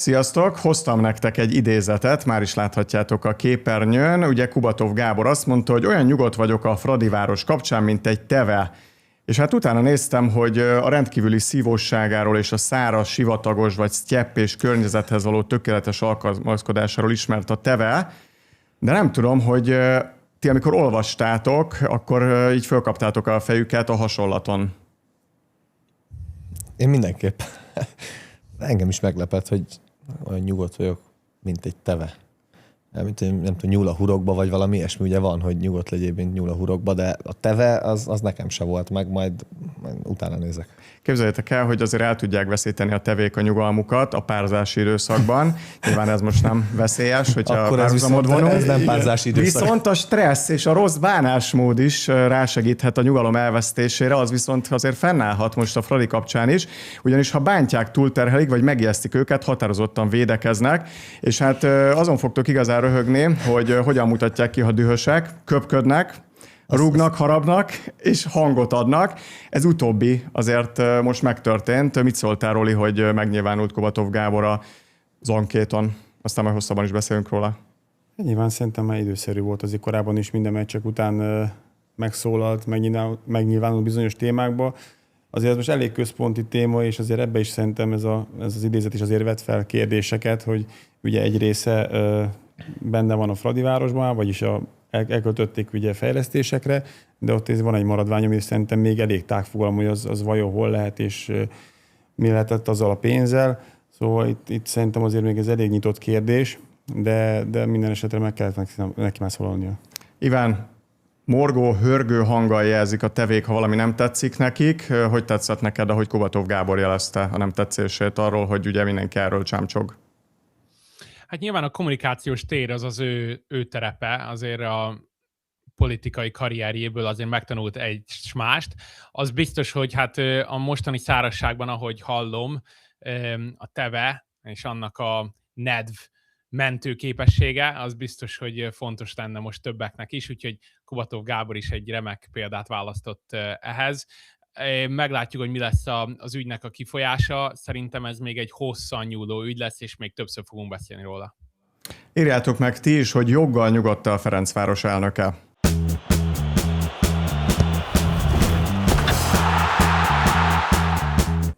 Sziasztok! Hoztam nektek egy idézetet, már is láthatjátok a képernyőn. Ugye Kubatov Gábor azt mondta, hogy olyan nyugodt vagyok a Fradiváros kapcsán, mint egy teve. És hát utána néztem, hogy a rendkívüli szívósságáról és a száraz, sivatagos vagy sztyeppés környezethez való tökéletes alkalmazkodásáról ismert a teve, de nem tudom, hogy ti amikor olvastátok, akkor így fölkaptátok a fejüket a hasonlaton. Én mindenképp. Engem is meglepett, hogy olyan nyugodt vagyok, mint egy teve. Nem tudom, nyúl a hurokba, vagy valami ilyesmi, ugye van, hogy nyugodt legyél, mint nyúl a hurokba, de a teve az nekem se volt meg, majd utána nézek. Képzeljétek el, hogy azért el tudják veszíteni a tevék a nyugalmukat a párzási időszakban. Nyilván ez most nem veszélyes, hogyha akkor párhuzamot vonunk. Ez nem párzási időszak. Viszont a stressz és a rossz bánásmód is rásegíthet a nyugalom elvesztésére, az viszont azért fennállhat most a Fradi kapcsán is, ugyanis ha bántják, túlterhelik, vagy megijesztik őket, határozottan védekeznek, és hát azon fogtok igazán röhögni, hogy hogyan mutatják ki, ha dühösek, köpködnek, rúgnak, harabnak, és hangot adnak. Ez utóbbi azért most megtörtént. Mit szóltál, Roli, hogy megnyilvánult Kubatov Gábor az ankéton? Aztán majd hosszabban is beszélünk róla. Nyilván szerintem már időszerű volt, azért korábban is minden meccsek után megszólalt, megnyilvánult bizonyos témákba. Azért ez most elég központi téma, és azért ebbe is szerintem ez az idézet is azért vett fel kérdéseket, hogy ugye egy része benne van a Fradivárosban, vagyis elköltötték ugye fejlesztésekre, de ott van egy maradvány, ami szerintem még elég tágfogalom, hogy az vajon hol lehet, és mi lehetett azzal a pénzzel. Szóval itt szerintem azért még ez elég nyitott kérdés, de minden esetre meg kellett neki már szólalnia. Iván, morgó, hörgő hanggal jelzik a tevék, ha valami nem tetszik nekik. Hogy tetszett neked, ahogy Kubatov Gábor jelezte a nem tetszését arról, hogy ugye mindenki erről csámcsog? Hát nyilván a kommunikációs tér az ő terepe, azért a politikai karrierjéből azért megtanult egy mást. Az biztos, hogy hát a mostani szárazságban, ahogy hallom, a teve és annak a nedv mentő képessége, az biztos, hogy fontos lenne most többeknek is, úgyhogy Kubatov Gábor is egy remek példát választott ehhez. Meglátjuk, hogy mi lesz az ügynek a kifolyása. Szerintem ez még egy hosszan nyúló ügy lesz, és még többször fogunk beszélni róla. Írjátok meg ti is, hogy joggal nyugodt a Ferencváros elnöke.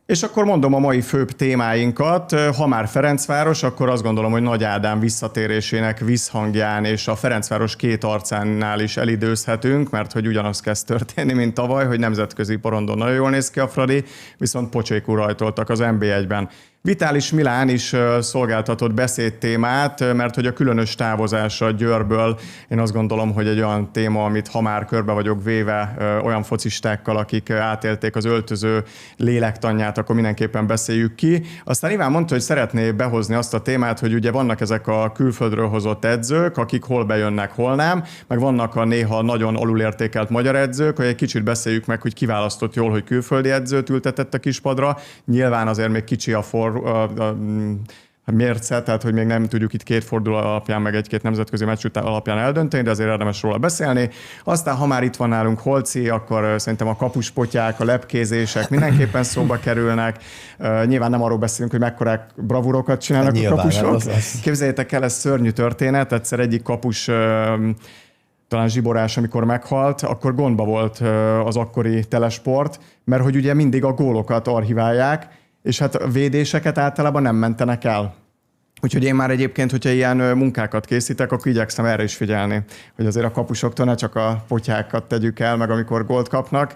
És akkor mondom a mai főbb témáinkat. Ha már Ferencváros, akkor azt gondolom, hogy Nagy Ádám visszatérésének visszhangján és a Ferencváros két arcánál is elidőzhetünk, mert hogy ugyanaz kezd történni, mint tavaly, hogy nemzetközi porondon nagyon jól néz ki a Fradi, viszont pocsékul rajtoltak az NB1-ben. Vitalis Milán is szolgáltatott beszédtémát, mert hogy a különös távozása Győrből, én azt gondolom, hogy egy olyan téma, amit ha már körbe vagyok véve olyan focistákkal, akik átélték az öltöző lélektanját, akkor mindenképpen beszéljük ki. Aztán Iván mondta, hogy szeretné behozni azt a témát, hogy ugye vannak ezek a külföldről hozott edzők, akik hol bejönnek, hol nem, meg vannak a néha nagyon alulértékelt magyar edzők, hogy egy kicsit beszéljük meg, hogy kiválasztott jól, hogy külföldi edzőt ültetett a kispadra. Nyilván azért még kicsi a mérce, tehát hogy még nem tudjuk itt két forduló alapján, meg egy-két nemzetközi meccs alapján eldönteni, de azért érdemes róla beszélni. Aztán, ha már itt van nálunk Holci, akkor szerintem a kapuspotyák, a lepkézések mindenképpen szóba kerülnek. Nyilván nem arról beszélünk, hogy mekkorák bravúrokat csinálnak a kapusok. Képzeljétek el, ez szörnyű történet. Egyszer egyik kapus, talán Zsiborás, amikor meghalt, akkor gondba volt az akkori Telesport, mert hogy ugye mindig a gólokat archiválják, és hát a védéseket általában nem mentenek el. Úgyhogy én már egyébként, hogyha ilyen munkákat készítek, akkor igyekszem erre is figyelni, hogy azért a kapusoktól ne csak a potyákat tegyük el, meg amikor gólt kapnak,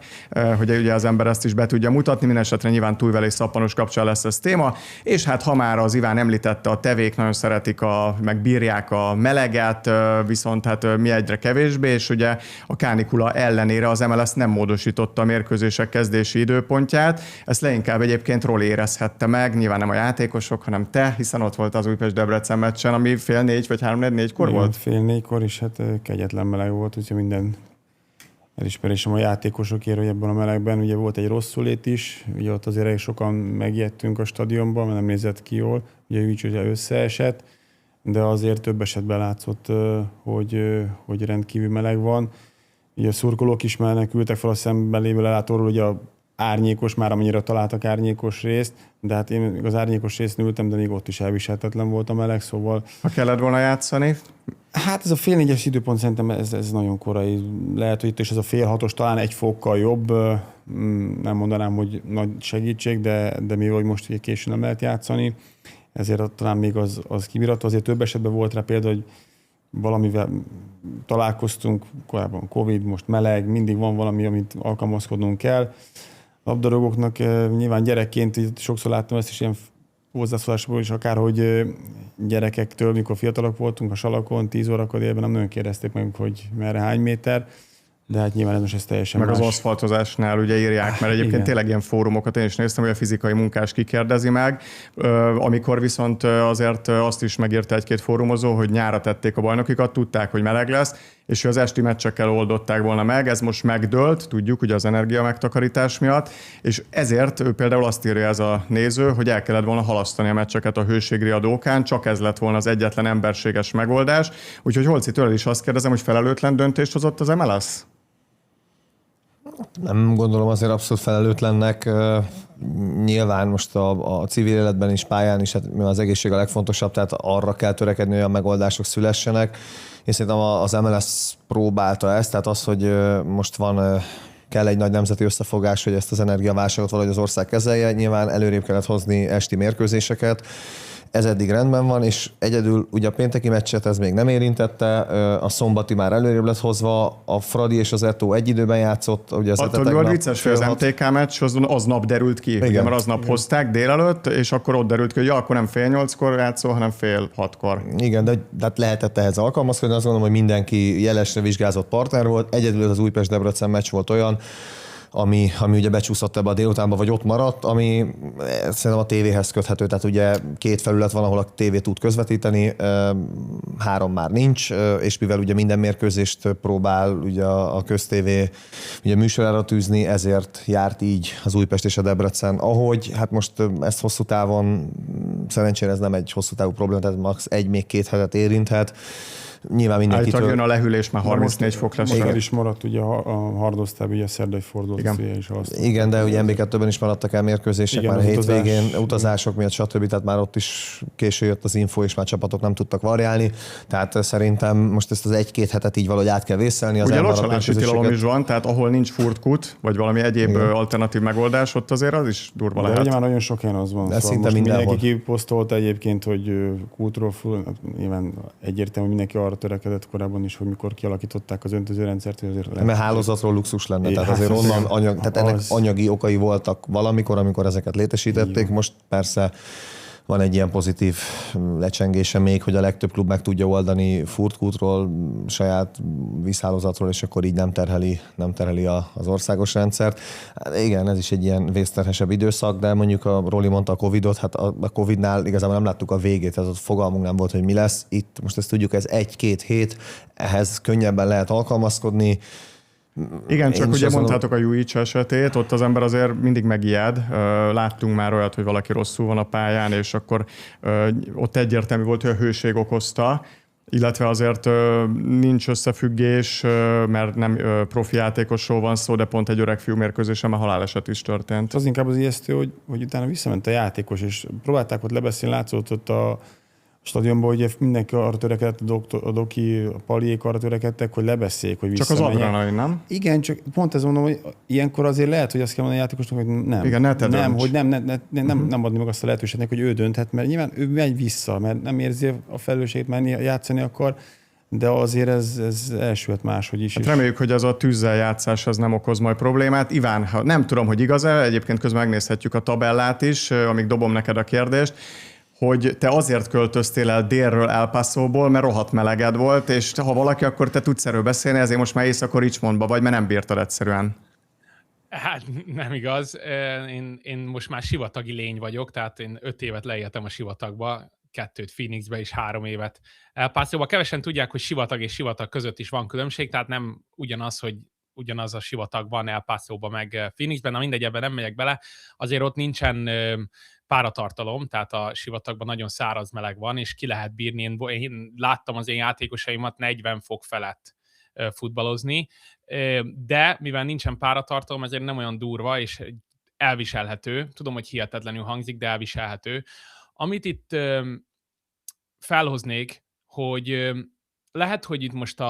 hogy ugye az ember ezt is be tudja mutatni, minden esetre nyilván Tújvel és Szappanos kapcsán lesz ez téma, és hát ha már az Iván említette, a tevék nagyon szeretik, meg bírják a meleget, viszont hát mi egyre kevésbé, és ugye a kánikula ellenére az MLS nem módosította a mérkőzések kezdési időpontját, ezt leginkább egyébként Roli érezhette meg, nyilván nem a játékosok, hanem te, hiszen ott volt az Újpest-Debrecen meccsen, ami 3:30 vagy 3:45-kor volt? 3:45-kor is, hát kegyetlen meleg volt, úgyhogy minden elismerésem a játékosokért, hogy ebben a melegben ugye volt egy rosszulét is, ugye ott azért elég sokan megijedtünk a stadionban, mert nem nézett ki jól, ugye Ügy ugye összeesett, de azért több esetben látszott, hogy rendkívül meleg van. Ugye a szurkolók is menekültek fel a szemben lévő lelátóról, ugye a árnyékos, már amennyire találtak árnyékos részt, de hát én az árnyékos részt ültem, de még ott is elviselhetetlen volt a meleg, szóval Ha kellett volna játszani, hát ez a fél négyes időpont szerintem ez nagyon korai. Lehet, hogy itt is ez a fél hatos talán egy fokkal jobb, nem mondanám, hogy nagy segítség, de mivel most ugye későn nem lehet játszani, ezért talán még az kibírható. Azért több esetben volt rá példa, hogy valamivel találkoztunk, korábban Covid, most meleg, mindig van valami, amit alkalmazkodnunk kell. Labdarúgóknak nyilván gyerekként sokszor láttam ezt is ilyen hozzászólásból is, akár hogy gyerekektől, mikor fiatalok voltunk a Salakon, 10 órakor délben nem nagyon kérdezték meg, hogy merre hány méter, de hát nyilván ez teljesen meg más. az aszfaltozásnál ugye írják, mert egyébként Igen. tényleg ilyen fórumokat én is néztem, hogy a fizikai munkás kikérdezi meg, amikor viszont azért azt is megírta egy-két fórumozó, hogy nyára tették a bajnokikat, tudták, hogy meleg lesz, és hogy az esti meccsekkel oldották volna meg, ez most megdőlt, tudjuk, ugye az energia megtakarítás miatt, és ezért ő például azt írja ez a néző, hogy el kellett volna halasztani a meccseket a hőségriadókán, csak ez lett volna az egyetlen emberséges megoldás. Úgyhogy Holci, tőled is azt kérdezem, hogy felelőtlen döntést hozott az MLS? Nem gondolom azért abszolút felelőtlennek. Nyilván most a civil életben is, pályán is, hát az egészség a legfontosabb, tehát arra kell törekedni, hogy olyan megoldások szülessenek. Én szerintem az MLS próbálta ezt, tehát az, hogy most kell egy nagy nemzeti összefogás, hogy ezt az energiaválságot valahogy az ország kezelje. Nyilván előrébb kellett hozni esti mérkőzéseket. Ez eddig rendben van, és egyedül ugye a pénteki meccset ez még nem érintette, a szombati már előrébb lett hozva, a Fradi és az Eto'o egy időben játszott. Ugye az Attól volt vicces, hogy az MTK meccs aznap derült ki, ugye, mert aznap hozták délelőtt, és akkor ott derült ki, hogy akkor nem 5:30-kor játszol, hanem 5:30-kor. Igen, de hát lehetett ehhez alkalmazkodni, azt gondolom, hogy mindenki jelesre vizsgázott partner volt, egyedül az Újpest-Debrecen meccs volt olyan, ami ugye becsúszott ebbe a délutánba, vagy ott maradt, ami szerintem a tévéhez köthető, tehát ugye 2 felület van, ahol a tévé tud közvetíteni, 3 már nincs, és mivel ugye minden mérkőzést próbál ugye a köztévé ugye műsorára tűzni, ezért járt így az Újpest és a Debrecen. Ahogy, hát most ezt hosszú távon, szerencsére ez nem egy hosszú távú probléma, tehát max. 1-2 hetet érinthet. Nyilván mindenkitől... Állítólag jön a lehűlés, már 34 fok lesz. Igen, is maradt ugye a Hardoztában, ugye a szerdai forduló is azt. Igen, de ugye MB2-ben is maradtak el mérkőzések, igen, már a hétvégén, utazások miatt, stb. Tehát már ott is késő jött az info, és már csapatok nem tudtak variálni. Tehát szerintem most ezt az 1-2 hetet így valahogy át kell vészelni. Ugye locsolási tilalom is van, tehát ahol nincs furtkút, vagy valami egyéb igen. alternatív megoldás, ott azért az is durva lehet. De ugye már nagyon sok helyen az van. De szóval szinte mindenki kiposztolta egyébként, hogy kútról nyilván egyértelmű mindenki arra törekedett korábban is, hogy mikor kialakították az öntözőrendszert, hogy azért mert hálózatról luxus lenne, tehát azért onnan tehát ennek anyagi okai voltak valamikor, amikor ezeket létesítették. Most persze van egy ilyen pozitív lecsengése még, hogy a legtöbb klub meg tudja oldani furtkútról, saját vízhálózatról, és akkor így nem terheli az országos rendszert. Hát igen, ez is egy ilyen vészterhesebb időszak, de mondjuk a Roli mondta a Covidot, hát a Covidnál igazából nem láttuk a végét, tehát ott fogalmunk nem volt, hogy mi lesz. Itt most ezt tudjuk, ez 1-2 hét, ehhez könnyebben lehet alkalmazkodni. Igen, csak ugye mondtátok a Jujic esetét, ott az ember azért mindig megijed. Láttunk már olyat, hogy valaki rosszul van a pályán, és akkor ott egyértelmű volt, hogy a hőség okozta, illetve azért nincs összefüggés, mert nem profi játékosról van szó, de pont egy öreg fiú mérkőzésen már haláleset is történt. Az inkább az ijesztő, hogy utána visszament a játékos, és próbálták ott lebeszélni, látszott ott a stadionban, ugye mindenki arra törekedett, a Doki, a Paliék arra törekedtek, hogy lebeszéljék, hogy visszamenjen. Csak az Adranai, nem? Igen, csak pont ez mondom, hogy ilyenkor azért lehet, hogy azt kell mondani a játékosnak, hogy nem. Igen, nem adni meg azt a lehetőségnek, hogy ő dönthet, mert nyilván ő megy vissza, mert nem érzi a felelősséget menni, játszani akar, de azért ez elsülhet máshogy is. Hát reméljük, hogy az a tűzzel játszás az nem okoz majd problémát. Iván, nem tudom, hogy igaz-e, egyébként közben megnézhetjük a tabellát is, amíg dobom neked a kérdést, hogy te azért költöztél el délről El Pasóból, mert rohadt meleged volt, és ha valaki, akkor te tudsz erről beszélni, ezért most már éjszakor Richmondba vagy, mert nem bírtad egyszerűen. Hát nem igaz. Én most már sivatagi lény vagyok, tehát én 5 évet leéltem a sivatagba, 2 Phoenixbe és 3 évet El Pasóba. Kevesen tudják, hogy sivatag és sivatag között is van különbség, tehát nem ugyanaz, hogy ugyanaz a sivatagban, El Pasóban meg Phoenixben, na mindegy, ebben nem megyek bele. Azért ott nincsen páratartalom, tehát a sivatagban nagyon száraz meleg van, és ki lehet bírni. Én láttam az én játékosaimat 40 fok felett futballozni, de mivel nincsen páratartalom, ezért nem olyan durva, és elviselhető. Tudom, hogy hihetetlenül hangzik, de elviselhető. Amit itt felhoznék, hogy lehet, hogy itt most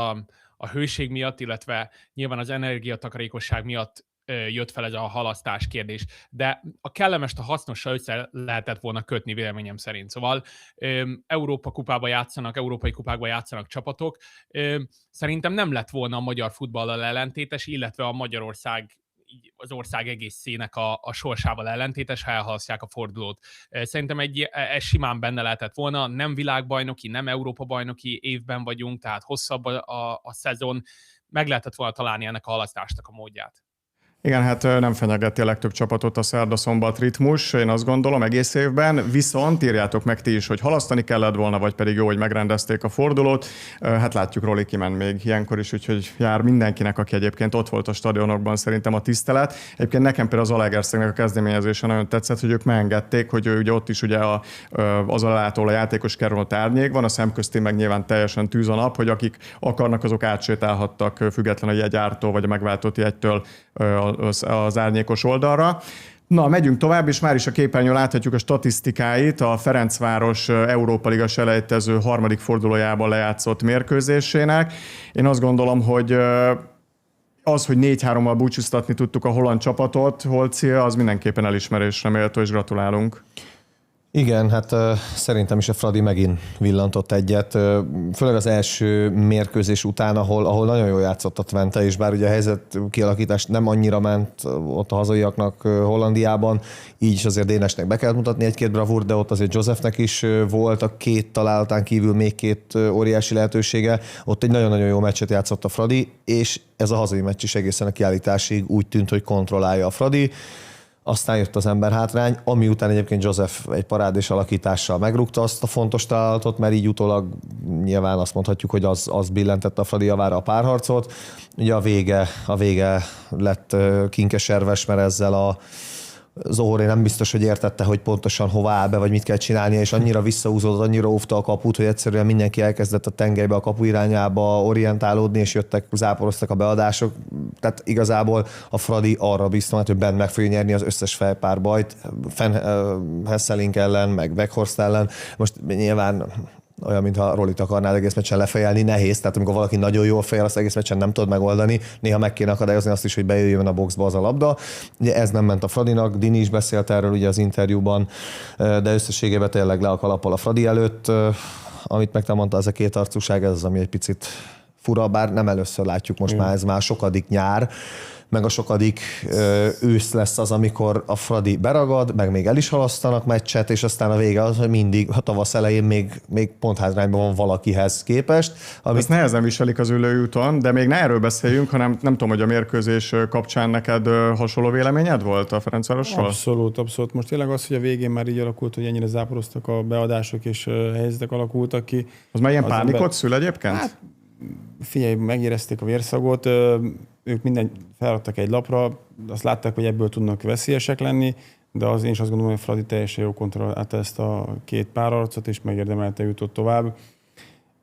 a hőség miatt, illetve nyilván az energiatakarékosság miatt jött fel ez a halasztás kérdés, de a kellemest a hasznossal össze lehetett volna kötni véleményem szerint. Szóval Európa kupába játszanak, európai kupákba játszanak csapatok. Szerintem nem lett volna a magyar futballal ellentétes, illetve a Magyarország az ország egészének a sorsával ellentétes, ha elhalasztják a fordulót. Szerintem ez simán benne lehetett volna, nem világbajnoki, nem Európa-bajnoki évben vagyunk, tehát hosszabb a szezon, meg lehetett volna találni ennek a halasztásnak a módját. Igen, hát nem fenyegeti a legtöbb csapatot a szerda-szombat ritmus, én azt gondolom egész évben, viszont írjátok meg ti is, hogy halasztani kellett volna, vagy pedig jó, hogy megrendezték a fordulót. Hát látjuk, Roli kiment még ilyenkor is, úgyhogy jár mindenkinek, aki egyébként ott volt a stadionokban, szerintem a tisztelet. Egyébként nekem például az Zalaegerszegnek a kezdeményezése nagyon tetszett, hogy ők megengedték, hogy ugye ott is ugye az alától a játékos került árnyékban, a szemközti meg nyilván teljesen tűz a nap, hogy akik akarnak, azok átsétálhattak függetlenül a jegyártól vagy a megváltott jegytől az árnyékos oldalra. Na, megyünk tovább, és már is a képernyőn láthatjuk a statisztikáit a Ferencváros Európa Liga selejtező harmadik fordulójában lejátszott mérkőzésének. Én azt gondolom, hogy az, hogy 4-3-mal búcsúztatni tudtuk a holland csapatot, Holci, az mindenképpen elismerésre méltó, és gratulálunk. Igen, hát szerintem is a Fradi megint villantott egyet, főleg az első mérkőzés után, ahol nagyon jól játszott a Twente, és bár ugye a helyzet kialakítás nem annyira ment ott a hazaiaknak Hollandiában, így is azért Dénesnek be kellett mutatni egy-két bravúr, de ott azért Josephnek is volt a két találatán kívül még két óriási lehetősége. Ott egy nagyon-nagyon jó meccset játszott a Fradi, és ez a hazai meccs is egészen a kiállításig úgy tűnt, hogy kontrollálja a Fradi. Aztán jött az emberhátrány, ami után egyébként Joseph egy parádés alakítással megrúgta azt a fontos találatot, mert így utólag nyilván azt mondhatjuk, hogy az billentette a Fradi javára a párharcot. Ugye a vége lett kinkeserves, mert ezzel Zohoré nem biztos, hogy értette, hogy pontosan hova áll be, vagy mit kell csinálnia, és annyira visszahúzódott, annyira óvta a kaput, hogy egyszerűen mindenki elkezdett a tengelybe, a kapu irányába orientálódni, és záporoztak a beadások. Tehát igazából a Fradi arra biztos, hogy bent meg fogja nyerni az összes felpárbajt, Hesselink ellen, meg Weghorst ellen. Most nyilván olyan, mintha Rolit akarnád egész meccsen lefejelni, nehéz, tehát amikor valaki nagyon jól fejel, azt egész meccsen nem tudod megoldani, néha meg kéne akadályozni azt is, hogy bejöjjön a boxba az a labda. Ugye ez nem ment a Fradinak, Dini is beszélt erről ugye az interjúban, de összességében tényleg le a kalappal a Fradi előtt, amit meg te mondta, ez a két arcúság, ez az, ami egy picit fura, bár nem először látjuk most már, ez már sokadik nyár, meg a sokadik ősz lesz az, amikor a Fradi beragad, meg még el is halasztanak meccset, és aztán a vége az, hogy mindig a tavasz elején még ponthátrányban van valakihez képest. Ezt nehezen viselik az ülőjúton, de még ne erről beszéljünk, hanem nem tudom, hogy a mérkőzés kapcsán neked hasonló véleményed volt a Ferencvárosról? Abszolút. Most tényleg az, hogy a végén már így alakult, hogy ennyire záporoztak a beadások, és helyzetek alakultak ki. Az már ilyen pánikot szül egyébként? Hát, figyelj, megérezték a vérszagot, ők minden feladtak egy lapra, azt látták, hogy ebből tudnak veszélyesek lenni, de én is azt gondolom, hogy Fradi teljesen jó kontrollálta ezt a két párharcot, és megérdemelte jutott tovább.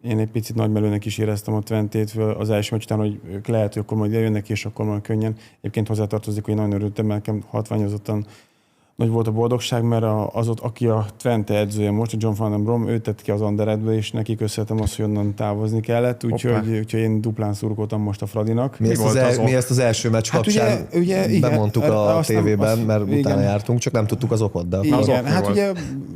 Én egy picit nagymelőnek is éreztem a Twentét az első meccs után, hogy ők lehet, hogy akkor majd jönnek, és akkor majd könnyen. Egyébként hozzátartozik, hogy én nagyon örültem, mert nekem hatványozottan nagy volt a boldogság, mert aki a Twente edzője most, a John Van den Brom, ő tett ki az Anderedbe, és neki köszönhetem azt, hogy onnan távozni kellett, úgyhogy én duplán szurkoltam most a Fradinak. Mi ezt az első meccs kapcsán bemondtuk a tévében, mert utána jártunk, csak nem tudtuk az okot. De igen, hát ugye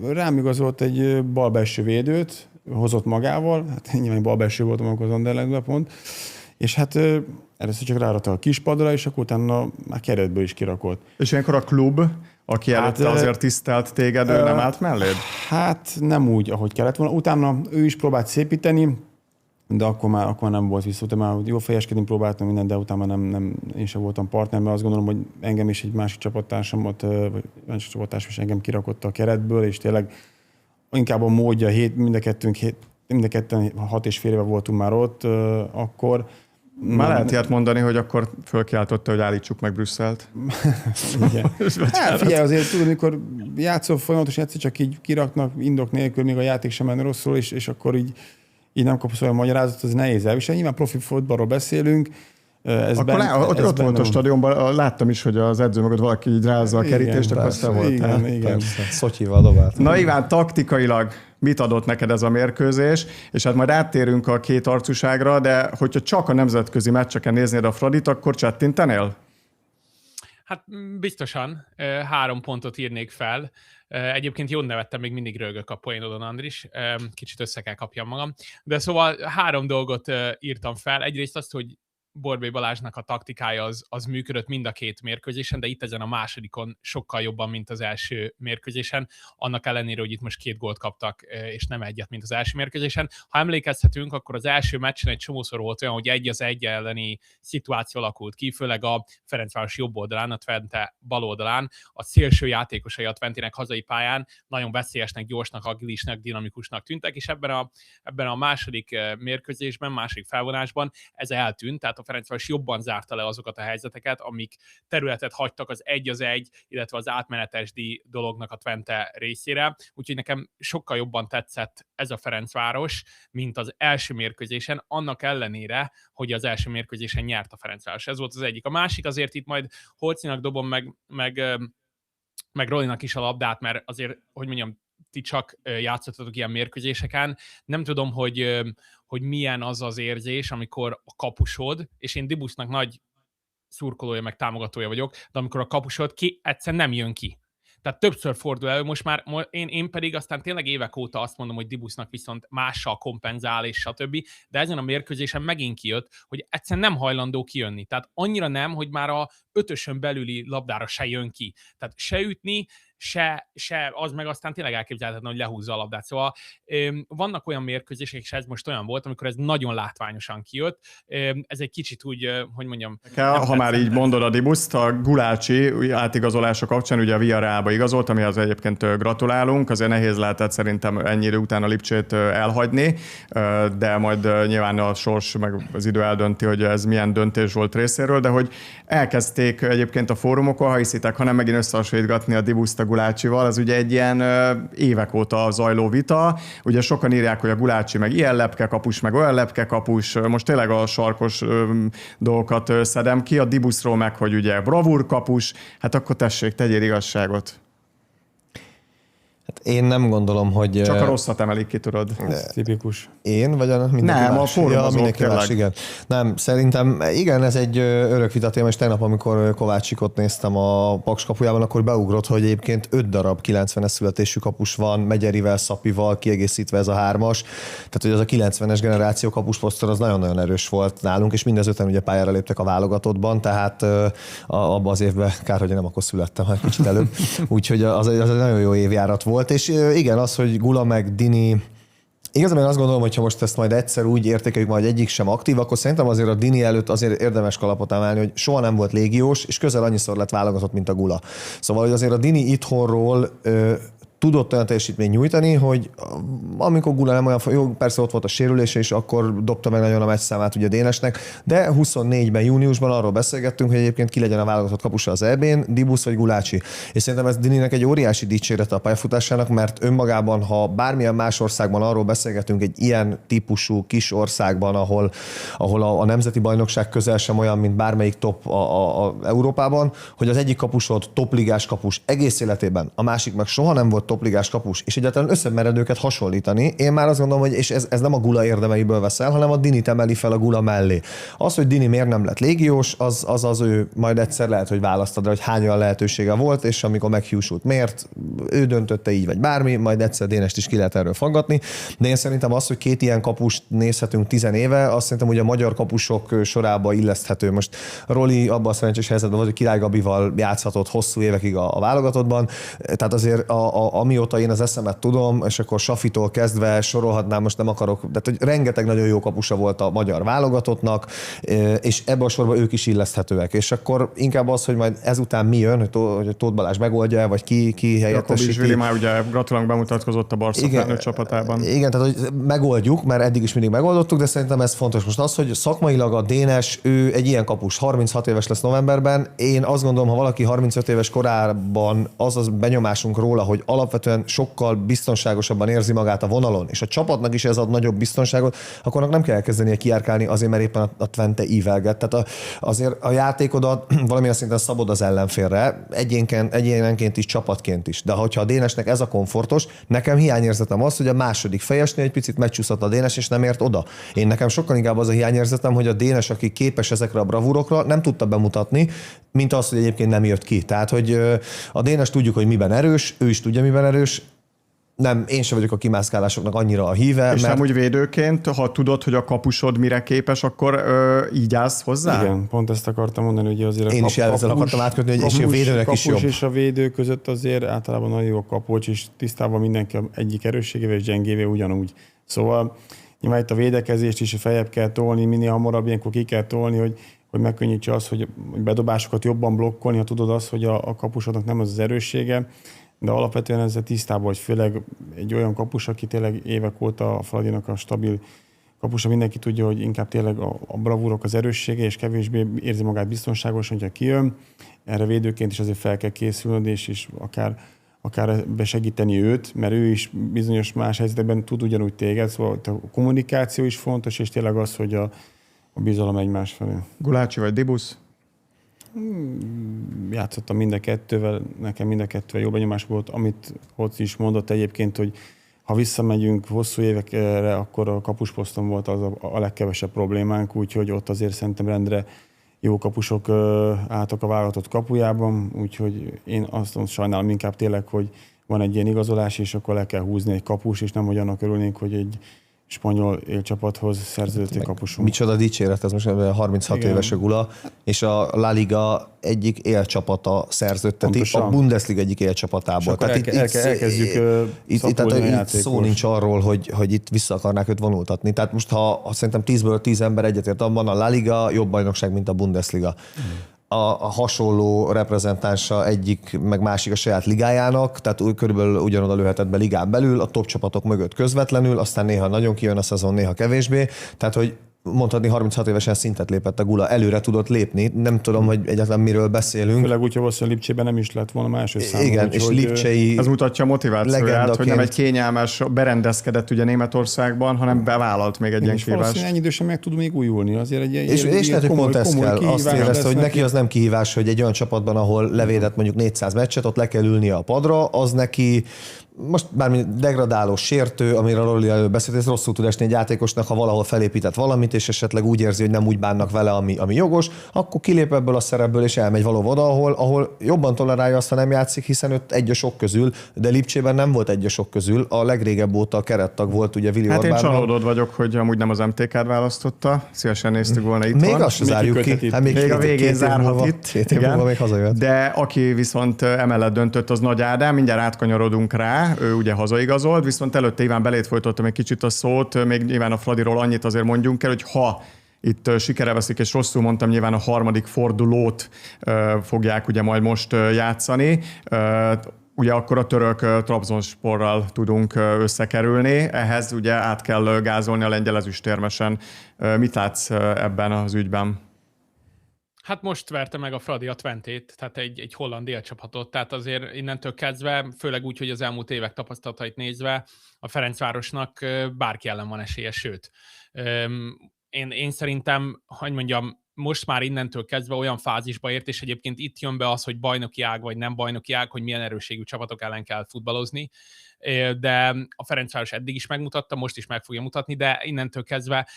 rám igazolt egy balbelső védőt, hozott magával, hát nyilván balbelső voltam akkor az Anderledben pont, és hát először csak rárakta a kispadra, és akkor utána már keretből is kirakott. És ilyenkor a klub, aki előtte azért tisztelt téged, ő nem állt melléd? Hát nem úgy, ahogy kellett volna. Utána ő is próbált szépíteni, de akkor már nem volt vissza. Utána már jó fejeskedni próbáltam minden, de utána nem én sem voltam partner, mert azt gondolom, hogy engem is egy másik csapattársamat, vagy másik csapattársam is engem kirakott a keretből, és tényleg inkább a módja, mind a ketten 6,5 éve voltunk már ott, akkor már lehet ilyet mondani, hogy akkor fölkiáltotta, hogy állítsuk meg Brüsszelt. Igen. Hát figyelj, azért tudod, amikor játszol folyamatosan, egyszer csak így kiraknak indok nélkül, még a játék sem menne rosszul, és akkor így nem kapsz olyan magyarázatot, az nehéz elviselni. Nyilván profi futballról beszélünk, Ott volt a stadionban, láttam is, hogy az edző mögött valaki így rázza a kerítést, akkor aztán volt. Igen. Szotyival dobált. Na Iván, taktikailag mit adott neked ez a mérkőzés, és hát majd áttérünk a két arcúságra, de hogyha csak a nemzetközi meccseken néznéd a Fradit, akkor csettintenél? Hát biztosan 3 pontot írnék fel. Egyébként jól nevettem, még mindig rögök a poénodon, Andris. Kicsit össze kell kapjam magam. De szóval 3 dolgot írtam fel. Egyrészt azt, hogy Borbély Balázsnak a taktikája az működött mind a 2 mérkőzésen, de itt ezen a másodikon sokkal jobban, mint az első mérkőzésen, annak ellenére, hogy itt most 2 gólt kaptak, és nem egyet, mint az első mérkőzésen. Ha emlékezhetünk, akkor az első meccsen egy csomószor volt olyan, hogy 1-1 elleni szituáció alakult ki, főleg a Ferencváros jobb oldalán, a Twente bal oldalán, a szélső játékosai a Twentének hazai pályán nagyon veszélyesnek, gyorsnak, agilisnak, dinamikusnak tűntek, és ebben a második mérkőzésben, második felvonásban ez eltűnt, tehát a Ferencváros jobban zárta le azokat a helyzeteket, amik területet hagytak az 1-1, illetve az átmenetesdi dolognak a Twente részére. Úgyhogy nekem sokkal jobban tetszett ez a Ferencváros, mint az első mérkőzésen, annak ellenére, hogy az első mérkőzésen nyert a Ferencváros. Ez volt az egyik. A másik azért itt majd Holcinak dobom meg Rolinak is a labdát, mert azért, hogy mondjam, ti csak játszottatok ilyen mérkőzéseken. Nem tudom, hogy milyen az az érzés, amikor a kapusod, és én Dibusznak nagy szurkolója, meg támogatója vagyok, de amikor a kapusod egyszerűen nem jön ki. Tehát többször fordul elő, most már én pedig aztán tényleg évek óta azt mondom, hogy Dibusznak viszont mással kompenzál, és stb. De ezen a mérkőzésen megint kijött, hogy egyszerűen nem hajlandó kijönni. Tehát annyira nem, hogy már a 5-ösön belüli labdára se jön ki. Tehát se ütni, se az meg aztán tényleg elképzelhetetlen, hogy lehúzza a labdát. Szóval vannak olyan mérkőzések, és ez most olyan volt, amikor ez nagyon látványosan kijött. Ez egy kicsit úgy, hogy mondjam... Ha már így mondod a Dibuszt, a Gulácsi átigazolása kapcsán ugye a Villarrealba igazolt, amihez egyébként gratulálunk, azért nehéz lehetett szerintem ennyi idő után a Lipcsét elhagyni, de majd nyilván a sors meg az idő eldönti, hogy ez milyen döntés volt részéről, de hogy elkezdték egyébként a fórumokon, ha hiszitek, hanem megint összehasonlítgatni a Dibuszt a Gulácsival, az ugye egy ilyen évek óta zajló vita. Ugye sokan írják, hogy a Gulácsi meg ilyen lepke kapus, meg olyan lepke kapus. Most tényleg a sarkos dolgokat szedem ki. A Dibuszról meg, hogy ugye bravúr kapus. Hát akkor tessék, tegyél igazságot. Hát én nem gondolom, hogy... Csak a rosszat emelik ki, tudod. Tipikus. Én, vagy mindenki nem, más? A fórumozók, mindenki más, igen. Nem, szerintem igen, ez egy örök vitatéma, és tegnap, amikor Kovácsikot néztem a Paks kapujában, akkor beugrott, hogy egyébként 5 darab 90-es születésű kapus van, Megyerivel, Szapival, kiegészítve ez a 3-as. Tehát, hogy az a 90-es generáció kapusposztor az nagyon-nagyon erős volt nálunk, és mind az 5-en ugye pályára léptek a válogatottban, tehát abban az évben, kár, hogy nem akkor születtem, hát kicsit előbb. Úgyhogy az egy nagyon jó évjárat volt. És igen, az, hogy Gula meg Dini, igazából én azt gondolom, hogy ha most ezt majd egyszer úgy értékeljük, majd egyik sem aktív, akkor szerintem azért a Dini előtt azért érdemes kalapot emelni, hogy soha nem volt légiós, és közel annyiszor lett válogatott, mint a Gula. Szóval, hogy azért a Dini itthonról tudott olyan teljesítményt nyújtani, hogy amikor Gula nem olyan, jó, persze ott volt a sérülése, és akkor dobta meg nagyon a meccsszámát ugye Dénesnek, de 24-ben, júniusban arról beszélgettünk, hogy egyébként ki legyen a válogatott kapusa az EB-n, Dibusz vagy Gulácsi. És szerintem ez Dininek egy óriási dicsérete a pályafutásának, mert önmagában, ha bármilyen más országban arról beszélgetünk, egy ilyen típusú kis országban, ahol a nemzeti bajnokság közel sem olyan, mint bármelyik top a Európában, hogy az egyik kapusod topligás kapus egész életében, a másik meg soha nem volt topligás kapus, és egyáltalán összemered őket hasonlítani. Én már azt gondolom, hogy és ez nem a Gula érdemeiből veszel, hanem a Dinit emeli fel a Gula mellé. Az, hogy Dini miért nem lett légiós, az ő majd egyszer lehet, hogy választad rá, hogy hány olyan lehetősége volt, és amikor meghiúsult miért, ő döntötte így, vagy bármi, majd egyszer Dénest is ki lehet erről faggatni. De én szerintem az, hogy 2 ilyen kapust nézhetünk 10 éve, azt szerintem, hogy a magyar kapusok sorába illeszthető. Most Roli abban a szerencsés helyzetben volt, hogy Király Gabival játszhatott hosszú évekig a válogatottban. Tehát azért amióta én az eszemet tudom, és akkor Safitól kezdve sorolhatnám, most nem akarok, de hogy rengeteg nagyon jó kapusa volt a magyar válogatottnak, és ebbe a sorba ők is illeszthetőek. És akkor inkább az, hogy majd ezután mi jön, hogy Tóth Balázs megoldja, vagy ki helyettesíti. Jakob már ugye gratulálunk, bemutatkozott a Barca felnőtt csapatában. Igen, tehát hogy megoldjuk, mert eddig is mindig megoldottuk, de szerintem ez fontos. Most az, hogy szakmailag a Dénes, ő egy ilyen kapus, 36 éves lesz novemberben. Én azt gondolom, ha valaki 35 éves korában az benyomásunk róla, hogy alapvetően sokkal biztonságosabban érzi magát a vonalon, és a csapatnak is ez ad nagyobb biztonságot, akkor annak nem kell elkezdenie kiárkálni azért, mert éppen a Twente ívelget. Tehát azért a játékodat valamilyen szinten szabod az ellenfélre, egyénenként is, csapatként is. De hogyha a Dénesnek ez a komfortos, nekem hiányérzetem az, hogy a második fejesnél egy picit megcsúszott a Dénes, és nem ért oda. Nekem sokkal inkább az a hiányérzetem, hogy a Dénes, aki képes ezekre a bravúrokra, nem tudta bemutatni, mint az, hogy egyébként nem jött ki. Tehát, hogy a Dénes tudjuk, hogy miben erős, ő is tudja, miben erős. Nem, én sem vagyok a kimászkálásoknak annyira a híve. És nem úgy védőként, ha tudod, hogy a kapusod mire képes, akkor így állsz hozzá? Igen, pont ezt akartam mondani, hogy azért én is ezzel akartam átkötni, hogy és a védőnek is jobb. És a védő között azért általában nagyon jó a kapocs, és tisztában mindenki egyik erősségével és gyengével ugyanúgy. Szóval nyilván itt a védekezést is feljebb kell tolni, minél hamarabb ilyenkor ki kell tolni, hogy megkönnyítse az, hogy bedobásokat jobban blokkolni, ha tudod azt, hogy a kapusodnak nem az erőssége, de alapvetően ezzel tisztában, hogy főleg egy olyan kapus, aki tényleg évek óta a Fradinak a stabil kapusa, mindenki tudja, hogy inkább tényleg a bravúrok az erőssége, és kevésbé érzi magát biztonságosan, hogyha kijön. Erre védőként is azért fel kell készülnöd, és akár besegíteni őt, mert ő is bizonyos más helyzetekben tud ugyanúgy téged, szóval a kommunikáció is fontos, és tényleg az, hogy a bizalom egymás felé. Gulácsi vagy Dibusz? Játszottam mind a kettővel, nekem mind a kettővel jó benyomás volt, amit Hoci is mondott egyébként, hogy ha visszamegyünk hosszú évekre, akkor a kapusposzton volt az a legkevesebb problémánk, úgyhogy ott azért szerintem rendre jó kapusok álltak a válogatott kapujában, úgyhogy én azt sajnálom inkább tényleg, hogy van egy ilyen igazolás, és akkor le kell húzni egy kapus, és nem hogy annak örülnénk, hogy egy spanyol élcsapathoz szerződött kapusunk. Micsoda dicséret, ez most 36 igen. éves a Gula, és a La Liga egyik élcsapata szerződteti, pontosan. A Bundesliga egyik élcsapatából. Tehát elkezdjük itt szó nincs arról, hogy itt vissza akarnák őt vonultatni. Tehát most, ha szerintem 10-ből 10 ember egyetért abban, a La Liga jobb bajnokság, mint a Bundesliga. A hasonló reprezentánsa egyik, meg másik a saját ligájának, tehát körülbelül ugyanoda lőhetett be ligán belül, a top csapatok mögött közvetlenül, aztán néha nagyon kijön a szezon, néha kevésbé. Tehát, hogy mondhatni 36 évesen szintet lépett a Gula, előre tudott lépni, nem tudom, hogy egyáltalán miről beszélünk. Főleg úgy, hogy valószínűleg Lipcsében nem is lett volna más számon. Igen, és Lipcsei... Ez mutatja a motivációját, hogy nem egy kényelmes, berendezkedett ugye Németországban, hanem bevállalt még egy ilyen kívást. Ennyi idősen meg tud még újulni. Azért és lehet, hogy pont ez kell. Azt érezte, hogy neki az nem kihívás, hogy egy olyan csapatban, ahol levédett mondjuk 400 meccset, ott le kell ülnie a padra, az neki most bármi degradáló, sértő, amiről Roli előbb beszélt, ez rosszul tud esni egy játékosnak, ha valahol felépített valamit, és esetleg úgy érzi, hogy nem úgy bánnak vele, ami jogos, akkor kilép ebből a szerepből, és elmegy valahol oda, ahol jobban tolerálja azt, ha nem játszik, hiszen őt egy a sok közül, de Lipcsében nem volt egy a sok közül, a legrégebb óta a kerettag volt ugye Vili Orbán. Hát én csalódott vagyok, hogy amúgy nem az MTK-t választotta, szívesen néztük volna itt. Még azt se zárjuk ki. Még a végén zárhat itt. Két év múlva még hazajött. De aki viszont emellett döntött, az Nagy Ádám, mindjárt átkanyarodunk rá, ő ugye hazaigazolt, viszont előtte Iván belét folytattam egy kicsit a szót, még nyilván a Fradiról annyit azért mondjunk el, hogy ha itt sikere veszik, és rosszul mondtam, nyilván a harmadik fordulót fogják ugye majd most játszani, ugye akkor a török Trabzonsporral tudunk összekerülni, ehhez ugye át kell gázolni a lengyel ezüstérmesen. Mit látsz ebben az ügyben? Hát most verte meg a Fradi a Twentét, tehát egy holland élcsapatot, tehát azért innentől kezdve, főleg úgy, hogy az elmúlt évek tapasztalatait nézve, a Ferencvárosnak bárki ellen van esélye, sőt. Én szerintem, hogy mondjam, most már innentől kezdve olyan fázisba ért, és egyébként itt jön be az, hogy bajnoki ág vagy nem bajnoki ág, hogy milyen erősségű csapatok ellen kell futballozni, de a Ferencváros eddig is megmutatta, most is meg fogja mutatni, de innentől kezdve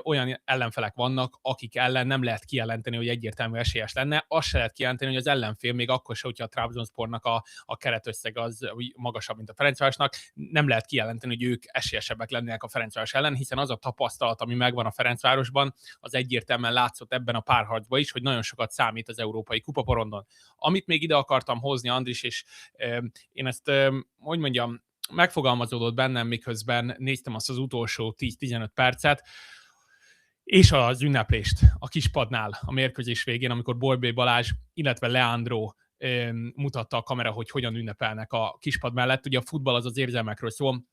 olyan ellenfelek vannak, akik ellen nem lehet kijelenteni, hogy egyértelmű esélyes lenne. Azt se lehet kijelenteni, hogy az ellenfél, még akkor se, hogyha a Trabzonspornak a keretösszeg az magasabb, mint a Ferencvárosnak, nem lehet kijelenteni, hogy ők esélyesebbek lennének a Ferencváros ellen, hiszen az a tapasztalat, ami megvan a Ferencvárosban, az egyértelműen látszott ebben a párharcban is, hogy nagyon sokat számít az európai kupaporondon. Amit még ide akartam hozni, Andris, és én ezt, hogy mondjam, megfogalmazódott bennem, miközben néztem azt az utolsó 10-15 percet, és az ünneplést a kispadnál a mérkőzés végén, amikor Borbély Balázs, illetve Leandro mutatta a kamera, hogy hogyan ünnepelnek a kispad mellett. Ugye a futball az érzelmekről szól,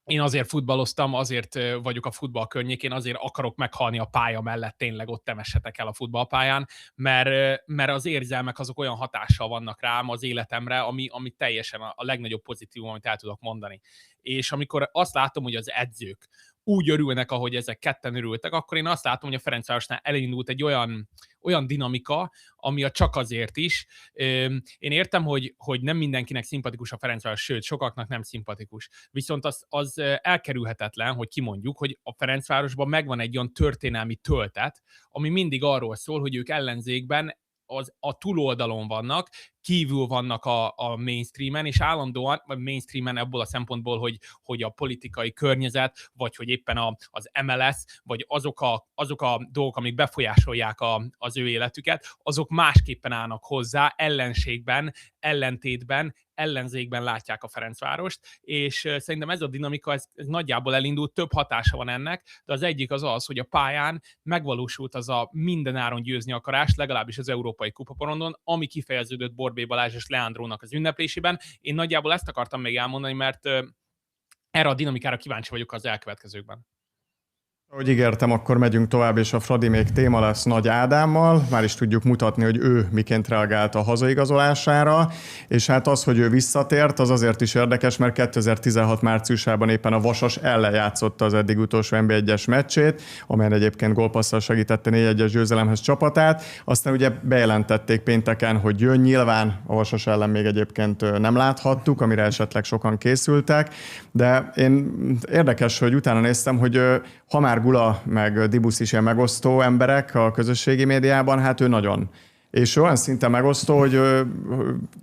én azért futballoztam, azért vagyok a futball környékén, azért akarok meghalni a pálya mellett, tényleg ott temessetek el a futballpályán, mert az érzelmek azok olyan hatással vannak rám az életemre, ami teljesen a legnagyobb pozitívum, amit el tudok mondani. És amikor azt látom, hogy az edzők úgy örülnek, ahogy ezek ketten örültek, akkor én azt látom, hogy a Ferencvárosnál elindult egy olyan dinamika, ami a csak azért is. Én értem, hogy nem mindenkinek szimpatikus a Ferencváros, sőt, sokaknak nem szimpatikus. Viszont az elkerülhetetlen, hogy kimondjuk, hogy a Ferencvárosban megvan egy olyan történelmi töltet, ami mindig arról szól, hogy ők ellenzékben a túloldalon vannak, kívül vannak a mainstreamen, és állandóan, mainstreamen ebből a szempontból, hogy a politikai környezet, vagy hogy éppen az MLS, vagy azok a dolgok, amik befolyásolják az ő életüket, azok másképpen állnak hozzá, ellenségben, ellentétben, ellenzékben látják a Ferencvárost, és szerintem ez a dinamika, ez nagyjából elindult, több hatása van ennek, de az egyik az, hogy a pályán megvalósult az a mindenáron győzni akarás, legalábbis az Európai Kupaporondon, ami kifejeződött Borbély Balázs és Leandrónak az ünneplésében. Én nagyjából ezt akartam még elmondani, mert erre a dinamikára kíváncsi vagyok az elkövetkezőkben. Ahogy ígértem, akkor megyünk tovább, és a Fradi még téma lesz Nagy Ádámmal. Már is tudjuk mutatni, hogy ő miként reagált a hazaigazolására, és hát az, hogy ő visszatért, az azért is érdekes, mert 2016 márciusában éppen a Vasas ellen játszotta az eddig utolsó NB1-es meccsét, amelyen egyébként gólpasszal segítette 4-1-es győzelemhez csapatát. Aztán ugye bejelentették pénteken, hogy jön, nyilván a Vasas ellen még egyébként nem láthattuk, amire esetleg sokan készültek, de érdekes, hogy utána néztem, hogy ha már Gula meg Dibusz is ilyen megosztó emberek a közösségi médiában, hát ő nagyon. És olyan szinten megosztó, hogy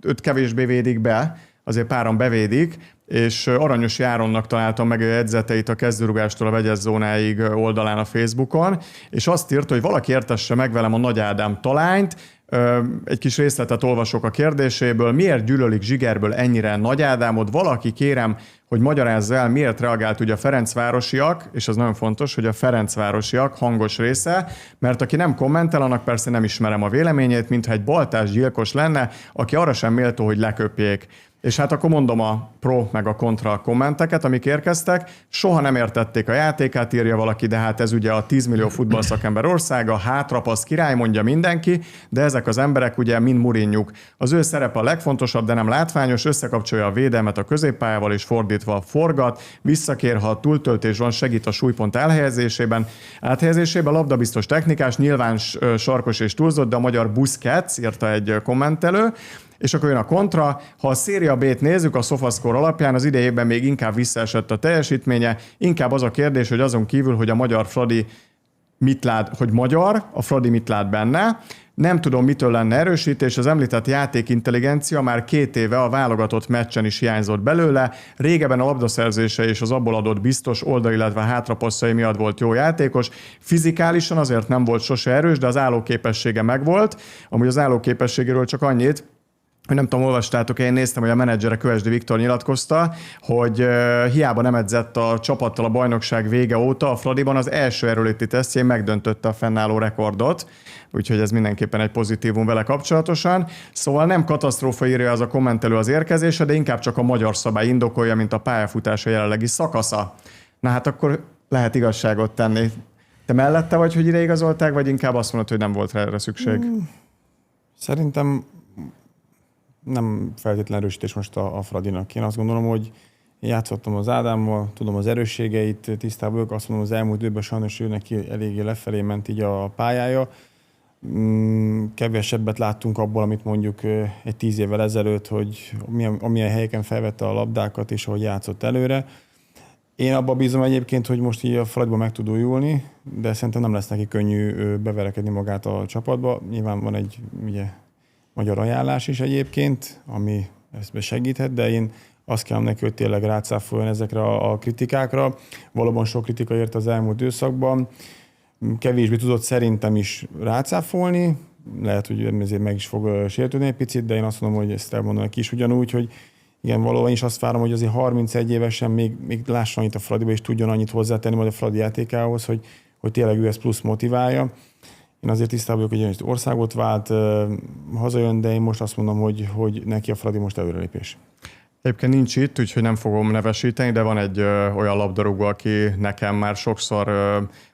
őt kevésbé védik be, azért páran bevédik, és Aranyosi Áronnak találtam meg edzeteit a kezdőrugástól a vegyes zónáig oldalán a Facebookon, és azt írta, hogy valaki értesse meg velem a Nagy Ádám talányt. Egy kis részletet olvasok a kérdéséből. Miért gyűlölik zsigerből ennyire Nagy Ádámot? Valaki, kérem, hogy magyarázza el, miért reagált ugye a ferencvárosiak, és az nagyon fontos, hogy a ferencvárosiak hangos része, mert aki nem kommentel, annak persze nem ismerem a véleményét, mintha egy baltás gyilkos lenne, aki arra sem méltó, hogy leköpjék. És hát akkor mondom a pro meg a kontra kommenteket, amik érkeztek. Soha nem értették a játékát, írja valaki, de hát ez ugye a 10 millió futballszakember országa, hátrapasz király, mondja mindenki, de ezek az emberek ugye mind Mourinhouk. Az ő szerepe a legfontosabb, de nem látványos, összekapcsolja a védelmet a középpályával és fordítva forgat, visszakér, ha túltöltés van, segít a súlypont áthelyezésében, labdabiztos technikás, nyilván sarkos és túlzott, de a magyar Busquets, írta egy kommentelő. És akkor jön a kontra, ha a Serie B-t nézzük a SofaScore alapján, az idejében még inkább visszaesett a teljesítménye, inkább az a kérdés, hogy azon kívül, hogy a magyar Fradi mit lát, hogy magyar, a Fradi mit lát benne. Nem tudom, mitől lenne erősítés, az említett játékintelligencia már 2 éve a válogatott meccsen is hiányzott belőle. Régebben a labdaszerzése és az abból adott biztos oldal, illetve hátrapasszai miatt volt jó játékos. Fizikálisan azért nem volt sose erős, de az állóképessége megvolt. Amúgy az állóképességéről csak annyit, hogy nem tudom, olvastátok, én néztem, hogy a menedzsere Kövesdi Viktor nyilatkozta, hogy hiába nem edzett a csapattal a bajnokság vége óta, a Fradiban az első erőléti tesztjén megdöntötte a fennálló rekordot, úgyhogy ez mindenképpen egy pozitívum vele kapcsolatosan. Szóval nem katasztrófa, írja az a kommentelő az érkezése, de inkább csak a magyar szabály indokolja, mint a pályafutása jelenlegi szakasza. Na hát akkor lehet igazságot tenni. Te mellette vagy, hogy ide igazolták, vagy inkább azt mondod, hogy nem volt rá erre szükség? Szerintem nem feltétlenül erősítés most a Fradinak. Én azt gondolom, hogy játszottam az Ádámmal, tudom az erősségeit, tisztában vagyok, azt mondom, az elmúlt időben sajnos ő neki eléggé lefelé ment így a pályája. Kevesebbet láttunk abból, amit mondjuk egy 10 évvel ezelőtt, hogy amilyen helyeken felvette a labdákat és ahogy játszott előre. Én abban bízom egyébként, hogy most így a Fradiban meg tud újulni, de szerintem nem lesz neki könnyű beverekedni magát a csapatba. Nyilván van egy ugye, magyar ajánlás is egyébként, ami ezt segíthet, de én azt kell neki, hogy tényleg rácáfoljon ezekre a kritikákra. Valóban sok kritika ért az elmúlt időszakban. Kevésbé tudott szerintem is rácáfolni. Lehet, hogy ezért meg is fog sértődni egy picit, de én azt mondom, hogy ezt elmondanak is ugyanúgy, hogy igen, valóban is azt várom, hogy azért 31 évesen még lásson itt a Fradiba, és tudjon annyit hozzátenni majd a Fradi játékához, hogy tényleg ő ezt plusz motiválja. Én azért tisztában vagyok, hogy országot vált, hazajön, de én most azt mondom, hogy neki a Fradi most előrelépés. Egyébként nincs itt, úgyhogy nem fogom nevesíteni, de van egy olyan labdarúgó, aki nekem már sokszor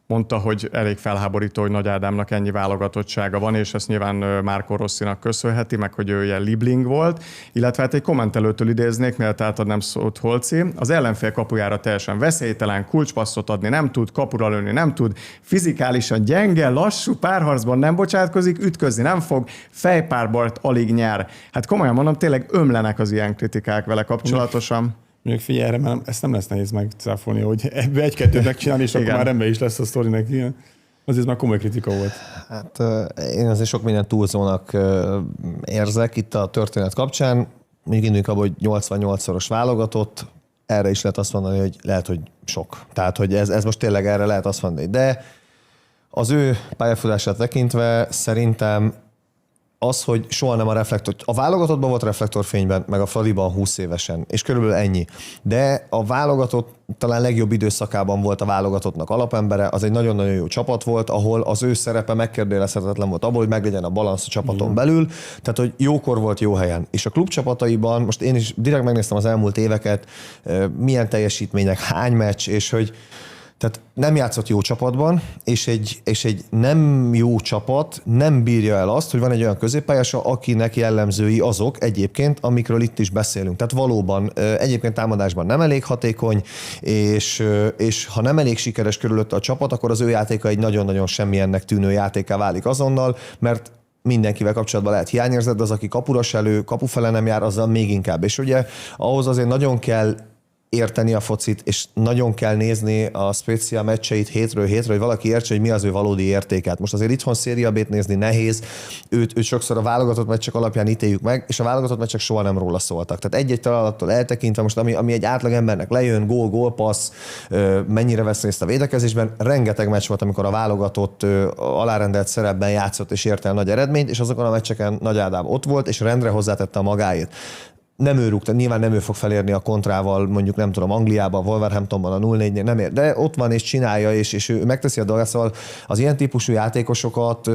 mondta, hogy elég felháborító, hogy Nagy Ádámnak ennyi válogatottsága van, és ezt nyilván Marco Rossinak köszönheti, meg hogy ő ilyen libling volt, illetve hát egy kommentelőtől idéznék, mert átadnám szót Holci. Az ellenfél kapujára teljesen veszélytelen, kulcspasszot adni nem tud, kapura lőni nem tud, fizikálisan gyenge, lassú, párharcban nem bocsátkozik, ütközni nem fog, fejpárbart alig nyer. Hát komolyan mondom, tényleg ömlenek az ilyen kritikák vele kapcsolatosan. Mondjuk figyelj erre, mert ezt nem lesz nehéz megcáfolni, hogy ebbe egy-kettőt megcsinálni, és akkor már rendben is lesz a sztorinek ilyen. Azért már komoly kritika volt. Hát én azért sok minden túlzónak érzek itt a történet kapcsán. Mondjuk induljuk abban, hogy 88-szoros válogatott, erre is lehet azt mondani, hogy lehet, hogy sok. Tehát, hogy ez most tényleg erre lehet azt mondani. De az ő pályafutását tekintve szerintem az, hogy soha nem a reflektor... A válogatottban volt reflektorfényben, meg a Fradiban 20 évesen, és körülbelül ennyi. De a válogatott talán legjobb időszakában volt a válogatottnak alapembere, az egy nagyon-nagyon jó csapat volt, ahol az ő szerepe megkérdőjelezhetetlen volt abból, hogy meglegyen a balansz a csapaton belül, tehát hogy jókor volt jó helyen. És a klubcsapataiban, most én is direkt megnéztem az elmúlt éveket, milyen teljesítmények, hány meccs, és hogy tehát nem játszott jó csapatban, és egy nem jó csapat nem bírja el azt, hogy van egy olyan középpályása, akinek jellemzői azok egyébként, amikről itt is beszélünk. Tehát valóban egyébként támadásban nem elég hatékony, és ha nem elég sikeres körülötte a csapat, akkor az ő játéka egy nagyon-nagyon semmilyennek tűnő játéká válik azonnal, mert mindenkivel kapcsolatban lehet hiányérzet, de az, aki kapuras elő, kapufele nem jár, azzal még inkább. És ugye ahhoz azért nagyon kell érteni a focit, és nagyon kell nézni a Spezia meccseit hétről hétre, hogy valaki értse, hogy mi az ő valódi értéket. Most azért itthon Serie B-t nézni nehéz, őt sokszor a válogatott meccsek alapján ítéljük meg, és a válogatott meccsek soha nem róla szóltak. Tehát egy-egy találattól eltekintve, most ami egy átlagembernek lejön, gól, passz, mennyire vesz részt a védekezésben, rengeteg meccs volt, amikor a válogatott alárendelt szerepben játszott és ért el nagy eredményt, és azokon a meccseken Nagy Ádám ott volt, és rendre hozzátette a magáét. Nem ő rúgta, nyilván nem ő fog felérni a kontrával, mondjuk nem tudom, Angliában, Wolverhamptonban a 0-4-nél nem ér, de ott van és csinálja, és ő megteszi a dolgát, szóval az ilyen típusú játékosokat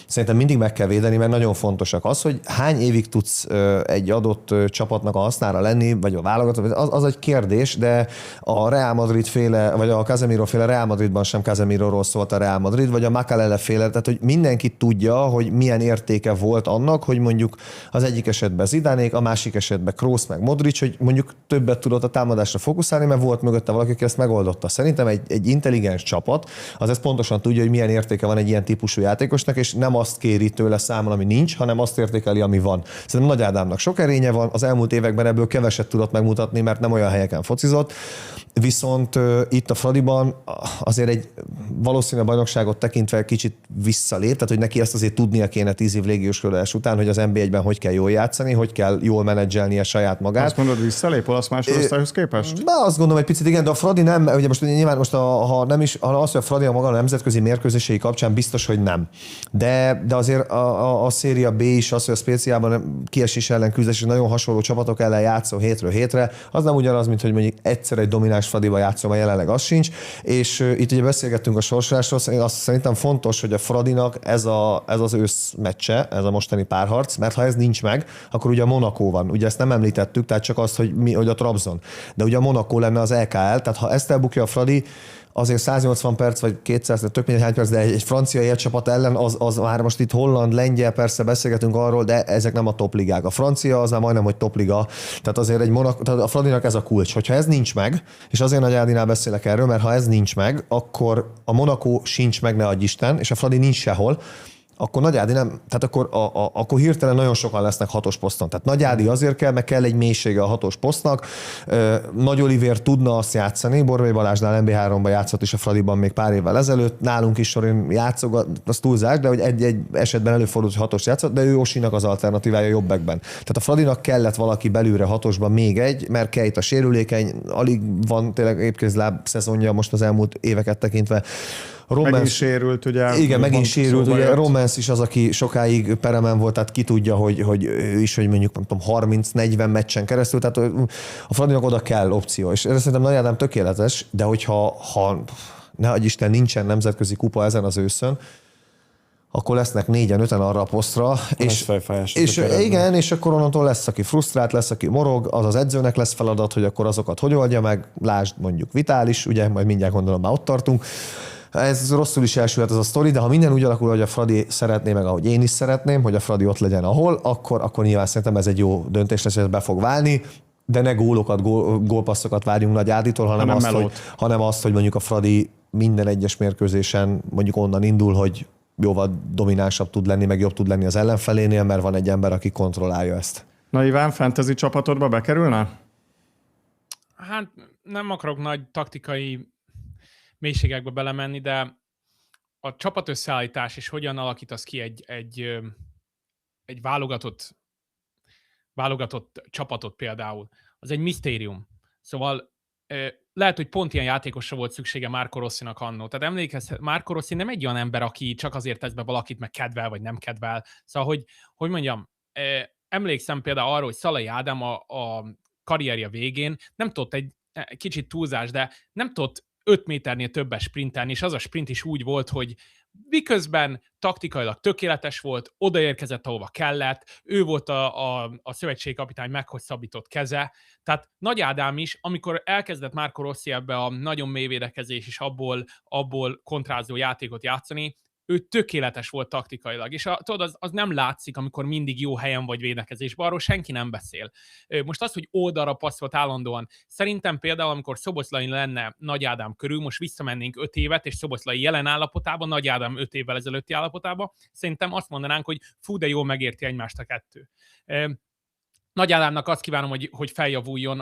szerintem mindig meg kell védeni, mert nagyon fontosak. Az, hogy hány évig tudsz egy adott csapatnak a hasznára lenni, vagy a válogatott, az egy kérdés, de a Real Madrid féle, vagy a Casemiro féle Real Madridban sem Casemiroról szólt a Real Madrid, vagy a Makalele féle, tehát hogy mindenki tudja, hogy milyen értéke volt annak, hogy mondjuk az egyik esetben Zidánék, a másik esetben Kroos meg Modric, hogy mondjuk többet tudott a támadásra fókuszálni, mert volt mögötte valaki, aki ezt megoldotta. Szerintem egy intelligens csapat, az ezt pontosan tudja, hogy milyen értéke van egy ilyen típusú játékosnak, és nem azt kéri tőle számon, ami nincs, hanem azt értékeli, ami van. Szerintem Nagy Ádámnak sok erénye van, az elmúlt években ebből keveset tudott megmutatni, mert nem olyan helyeken focizott. Viszont itt a Fradiban azért egy valószínűleg bajnokságot tekintve kicsit visszalép, tehát hogy neki ezt azért tudnia kéne 10 év légióskodás után, hogy az NB1-ben hogy kell jól játszani, hogy kell jól menedzselnie saját magát. Azt mondod, visszalép olasz másodosztályhoz képest? Azt gondolom egy picit igen, de a Fradi nem, ugye most nyilván most ha nem is, ha az, hogy a Fradi a maga a nemzetközi mérkőzései kapcsán biztos, hogy nem. De azért a Serie B is az, hogy a Speciában kiesés ellen küzdés, és nagyon hasonló csapatok ellen játszó hétről hétre, az nem ugyanaz, mint hogy mondjuk egyszer egy domináns Fradiba játszom, a jelenleg az sincs, és itt ugye beszélgettünk a sorsolásról, azt szerintem fontos, hogy a Fradinak ez az ősz meccse, ez a mostani párharc, mert ha ez nincs meg, akkor ugye a Monaco van, ugye ezt nem említettük, tehát csak azt, hogy a Trabzon, de ugye a Monaco lenne az EKL, tehát ha ezt elbukja a Fradi, azért 180 perc, vagy 200, több mint hány perc, de egy francia élcsapat ellen, az már most itt holland, lengyel, persze beszélgetünk arról, de ezek nem a topligák. A francia az már majdnem, hogy topliga. Tehát azért tehát a Fradinak ez a kulcs. Hogyha ez nincs meg, és azért Nagy Ádinál beszélek erről, mert ha ez nincs meg, akkor a Monaco sincs meg, ne adj Isten, és a Fradi nincs sehol, akkor Nagy Ádi nem, tehát akkor hirtelen nagyon sokan lesznek hatos poszton. Tehát Nagy Ádi azért kell, meg kell egy mélysége a hatos posztnak. Nagy Olivér tudna azt játszani, Borbély Balázsnál MB3-ban játszott is a Fradiban még pár évvel ezelőtt, nálunk is sorén játszogat, az túlzás, de hogy egy esetben előfordult, hogy hatos játszott, de ő Osinak az alternatívája jobb backben. Tehát a Fradinak kellett valaki belülre hatosban még egy, mert Keita sérülékeny, alig van tényleg épkézláb szezonja most az elmúlt éveket tekintve. Megint sérült, ugye? Igen, megint sérült, ugye Romance is az, aki sokáig peremen volt, tehát ki tudja, hogy ő is, hogy mondjuk 30-40 meccsen keresztül, tehát a Fradinak oda kell opció, és ez szerintem Nagy Ádám tökéletes, de hogyha ne adj Isten, nincsen nemzetközi kupa ezen az őszön, akkor lesznek 4-5 arra a posztra, és igen, és akkor onnantól lesz, aki frusztrált, lesz, aki morog, az edzőnek lesz feladat, hogy akkor azokat hogy oldja meg, lásd mondjuk Vitális, ugye, majd mindjárt gondolom már ott tartunk. Ez rosszul is elsülhet ez a sztori, de ha minden úgy alakul, hogy a Fradi szeretné, meg ahogy én is szeretném, hogy a Fradi ott legyen akkor nyilván szerintem ez egy jó döntés lesz, hogy ez be fog válni, de ne gólokat, gólpasszokat várjunk Nagy Áditól, hanem azt, hogy mondjuk a Fradi minden egyes mérkőzésen mondjuk onnan indul, hogy jóval dominánsabb tud lenni, meg jobb tud lenni az ellenfelénél, mert van egy ember, aki kontrollálja ezt. Na Iván, fantasy csapatodba bekerülne? Hát nem akarok nagy taktikai mélységekbe belemenni, de a csapatösszeállítás és hogyan alakítasz ki egy válogatott csapatot például, az egy misztérium. Szóval lehet, hogy pont ilyen játékosra volt szüksége Marco Rossinak annó. Tehát emlékezhet, Marco Rossi nem egy olyan ember, aki csak azért tesz be valakit, meg kedvel, vagy nem kedvel. Szóval, hogy mondjam, emlékszem például arra, hogy Szalai Ádám a karrierje végén nem tudott egy kicsit túlzás, de nem tudott 5 méternél többes sprintelni, és az a sprint is úgy volt, hogy miközben taktikailag tökéletes volt, odaérkezett, ahova kellett, ő volt a szövetségkapitány meghosszabbított keze, tehát Nagy Ádám is, amikor elkezdett Marco Rossi ebbe a nagyon mély védekezés és abból kontrázó játékot játszani, ő tökéletes volt taktikailag, és tudod, az nem látszik, amikor mindig jó helyen vagy védekezésben, arról senki nem beszél. Most az, hogy oldalra passzolt állandóan, szerintem például, amikor Szoboszlai lenne Nagy Ádám körül, most visszamennénk 5 évet, és Szoboszlai jelen állapotában, Nagy Ádám 5 évvel ezelőtti állapotában, szerintem azt mondanánk, hogy fú, de jól megérti egymást a kettő. Nagy Ádámnak azt kívánom, hogy feljavuljon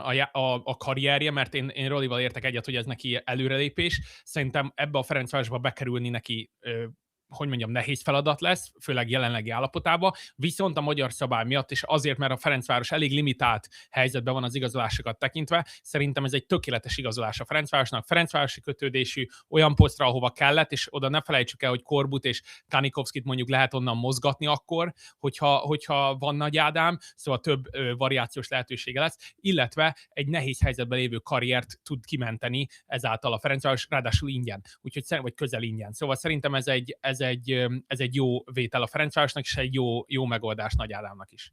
a karrierje, mert én Rolival értek egyet, hogy ez neki előrelépés. Szerintem ebbe a Ferencvárosba bekerülni neki hogy mondjam, nehéz feladat lesz, főleg jelenlegi állapotában, viszont a magyar szabály miatt, és azért, mert a Ferencváros elég limitált helyzetben van az igazolásokat tekintve, szerintem ez egy tökéletes igazolás a Ferencvárosnak, Ferencvárosi kötődésű olyan posztra, ahova kellett, és oda ne felejtsük el, hogy Korbut és Kanikovszkit mondjuk lehet onnan mozgatni akkor, hogyha van Nagy Ádám, szóval több variációs lehetősége lesz, illetve egy nehéz helyzetben lévő karriert tud kimenteni ezáltal a Ferencváros, ráadásul ingyen, vagy közel ingyen. Szóval szerintem ez egy jó vétel a Ferencvárosnak, és egy jó megoldás Nagy Ádámnak is.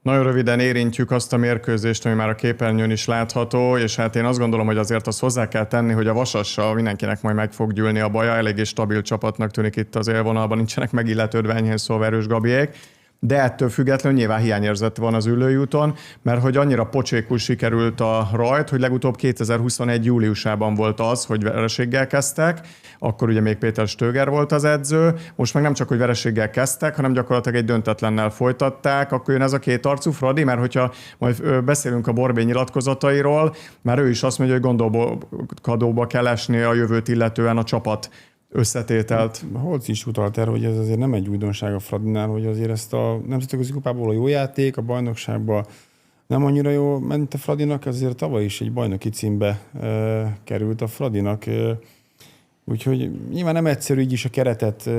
Nagyon röviden érintjük azt a mérkőzést, ami már a képernyőn is látható, és hát én azt gondolom, hogy azért azt hozzá kell tenni, hogy a Vasassal mindenkinek majd meg fog gyűlni a baja, eléggé stabil csapatnak tűnik itt az élvonalban, nincsenek megilletődve enyhén szólva Erős Gabiék. De ettől függetlenül nyilván hiányérzet van az Üllői úton, mert hogy annyira pocsékul sikerült a rajt, hogy legutóbb 2021. júliusában volt az, hogy vereséggel kezdtek, akkor ugye még Péter Stöger volt az edző, most meg nem csak, hogy vereséggel kezdtek, hanem gyakorlatilag egy döntetlennel folytatták, akkor jön ez a két arcú Fradi, mert hogyha majd beszélünk a Borbély nyilatkozatairól, már ő is azt mondja, hogy gondolkodóba kell esni a jövőt illetően a csapat összetételt. Holc is utalt erre, hogy ez azért nem egy újdonság a Fradinál, hogy azért ezt a nemzetközi kupából a jó játék, a bajnokságban nem annyira jó, mint a Fradinak, azért tavaly is egy bajnoki címbe került a Fradinak. Úgyhogy nyilván nem egyszerű így is a keretet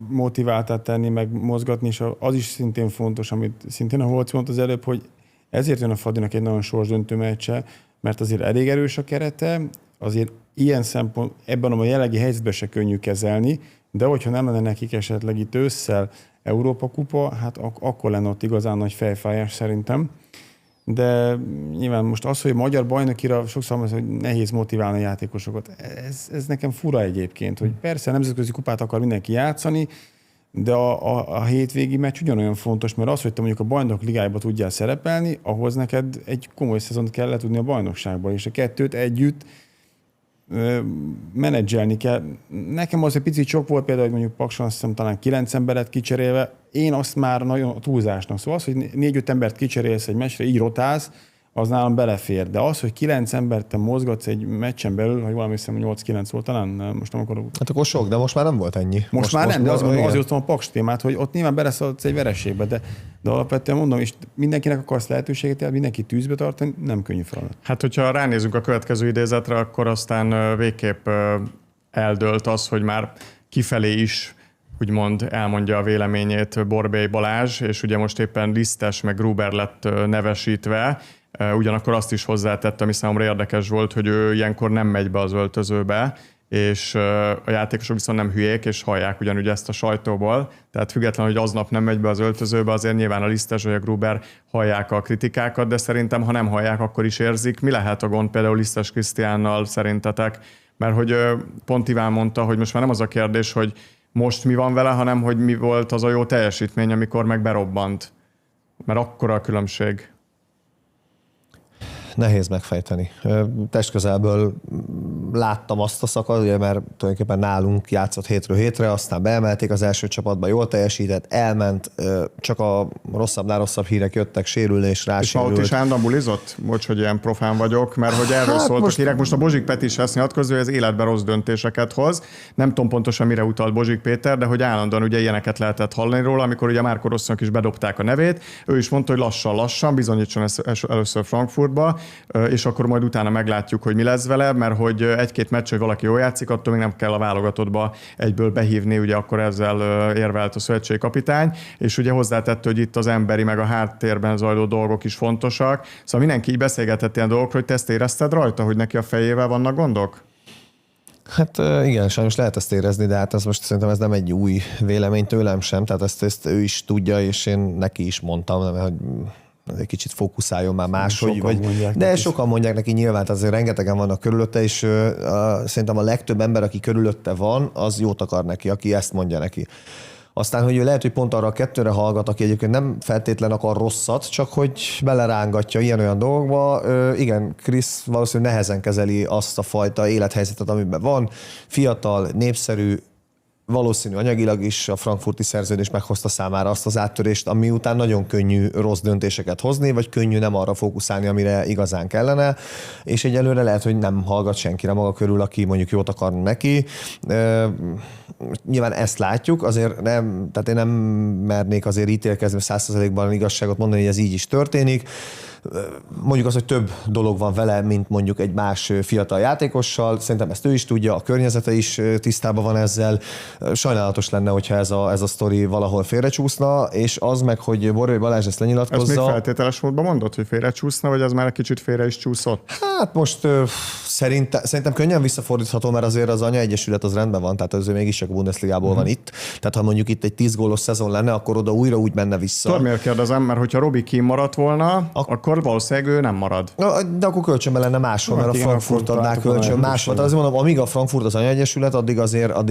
motiváltá tenni, meg mozgatni, és az is szintén fontos, amit szintén a Holc mondta az előbb, hogy ezért jön a Fradinak egy nagyon sorsdöntő meccse, mert azért elég erős a kerete, azért ilyen szempont ebben a jelenlegi helyzetben se könnyű kezelni, de hogyha nem lenne nekik esetleg itt ősszel Európa kupa, hát akkor lenne ott igazán nagy fejfájás szerintem. De nyilván most az, hogy magyar bajnokira sokszor mondja, hogy nehéz motiválni a játékosokat, ez nekem fura egyébként, hogy persze nemzetközi kupát akar mindenki játszani, de a hétvégi meccs ugyanolyan fontos, mert az, hogy te mondjuk a bajnok ligájában tudjál szerepelni, ahhoz neked egy komoly szezont kell letudni a bajnokságban, és a kettőt együtt menedzselni kell. Nekem az egy picit sok volt például, hogy mondjuk Pakson azt hiszem talán 9 emberet kicserélve, én azt már nagyon túlzásnak. Szóval az, hogy 4-5 embert kicserélsz egy meccsre, így rotálsz, az nálam belefér. De az, hogy 9 embert te mozgatsz egy meccsen belül, hogy valami hiszem 8-9 volt talán, most nem akarok. Hát akkor sok, de most már nem volt ennyi. Most már nem, de azért hoztam a Paks témát, hogy ott nyilván beleszaladsz egy vereségbe, de alapvetően mondom, és mindenkinek akarsz lehetőséget, mindenki tűzbe tartani, nem könnyű feladat. Hát, hogyha ránézünk a következő idézetre, akkor aztán végképp eldőlt az, hogy már kifelé is úgymond elmondja a véleményét Borbély Balázs, és ugye most éppen Lisztes meg Gruber lett nevesítve, ugyanakkor azt is hozzátette, ami számomra érdekes volt, hogy ő ilyenkor nem megy be az öltözőbe, és a játékosok viszont nem hülyék, és hallják ugyanúgy ezt a sajtóból. Tehát függetlenül, hogy aznap nem megy be az öltözőbe, azért nyilván a Lisztes vagy a Gruber hallják a kritikákat, de szerintem, ha nem hallják, akkor is érzik. Mi lehet a gond például Lisztes Krisztiánnal szerintetek? Mert hogy pont Iván mondta, hogy most már nem az a kérdés, hogy most mi van vele, hanem hogy mi volt az a jó teljesítmény, amikor meg berobbant. Mert akkora a különbség. Nehéz megfejteni. Testközelből láttam azt a szakaszt, ugye, mert tulajdonképpen nálunk játszott hétről hétre, aztán beemelték az első csapatba, jól teljesített, elment, csak a rosszabbnál rosszabb hírek jöttek, sérülés, rásérült. És ma ott is állandóan bulizott? Bocs, hogy ilyen profán vagyok, mert hogy erről szóltak hírek. Most a Bozsik Peti is ezt nyilatkozó, hogy az életben rossz döntéseket hoz. Nem tudom pontosan, mire utalt Bozsik Péter, de hogy állandóan ugye ilyeneket lehetett hallani róla, amikor ugye Márko Rossznak is bedobták a nevét. Ő is mondta, hogy lassan bizonyítson először Frankfurtba, és akkor majd utána meglátjuk, hogy mi lesz vele, mert hogy egy-két meccs, hogy valaki jól játszik, attól még nem kell a válogatottba egyből behívni, ugye akkor ezzel érvelt a szövetségi kapitány, és ugye hozzátette, hogy itt az emberi meg a háttérben zajló dolgok is fontosak. Szóval mindenki így beszélgetett ilyen dolgokról, hogy te ezt érezted rajta, hogy neki a fejével vannak gondok? Hát igen, sajnos lehet ezt érezni, de hát ez most szerintem ez nem egy új vélemény tőlem sem, tehát ezt ő is tudja, és én neki is mondtam, hogy egy kicsit fókuszáljon már máshogy. Sokan mondják neki nyilván, azért rengetegen vannak körülötte, és szerintem a legtöbb ember, aki körülötte van, az jót akar neki, aki ezt mondja neki. Aztán, hogy ő lehet, hogy pont arra a kettőre hallgat, aki egyébként nem feltétlen akar rosszat, csak hogy belerángatja ilyen-olyan dolgokba. Igen, Krisz valószínűleg nehezen kezeli azt a fajta élethelyzetet, amiben van. Fiatal, népszerű, valószínű anyagilag is a frankfurti szerződés meghozta számára azt az áttörést, ami után nagyon könnyű rossz döntéseket hozni, vagy könnyű nem arra fókuszálni, amire igazán kellene, és egyelőre lehet, hogy nem hallgat senkire maga körül, aki mondjuk jót akarna neki. Nyilván ezt látjuk, azért nem, tehát én nem mernék azért ítélkezni 100%-ban igazságot mondani, hogy ez így is történik. Mondjuk az, hogy több dolog van vele, mint mondjuk egy más fiatal játékossal. Szerintem ezt ő is tudja, a környezete is tisztában van ezzel. Sajnálatos lenne, hogyha ez a sztori valahol félrecsúszna, és az meg, hogy Borbély Balázs ezt lenyilatkozza. Ez még feltételes módban mondott, hogy félrecsúszna, vagy az már egy kicsit félre is csúszott? Hát most szerintem könnyen visszafordítható, mert azért az anyaegyesület az rendben van, tehát az mégis csak a Bundesligából van itt. Tehát ha mondjuk itt egy 10 gólos szezon lenne, akkor oda újra úgy menne vissza. Tudod, miért kérdezem? Mert hogyha Robi kimaradt volna, akkor valószínűleg ő nem marad. De akkor kölcsönben lenne máshol, mert a Frankfurt adná kölcsön máshol. Tehát azért mondom, amíg a Frankfurt az anyaegyesület, addig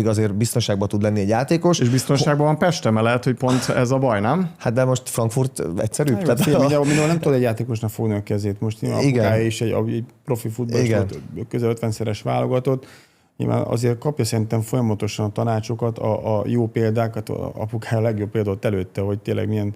azért biztonságban tud lenni egy játékos. És biztonságban van Peste, mert lehet, hogy pont ez a baj, nem? Hát de most Frankfurt egyszerűbb. Mindenhol nem tud egy játékosnak fogni a kezét. Most apukája is egy profi futballistot, közel 50-szeres válogatott. Nyilván azért kapja szerintem folyamatosan a tanácsokat, a jó példákat, a apukája a legjobb példát előtte, hogy tényleg milyen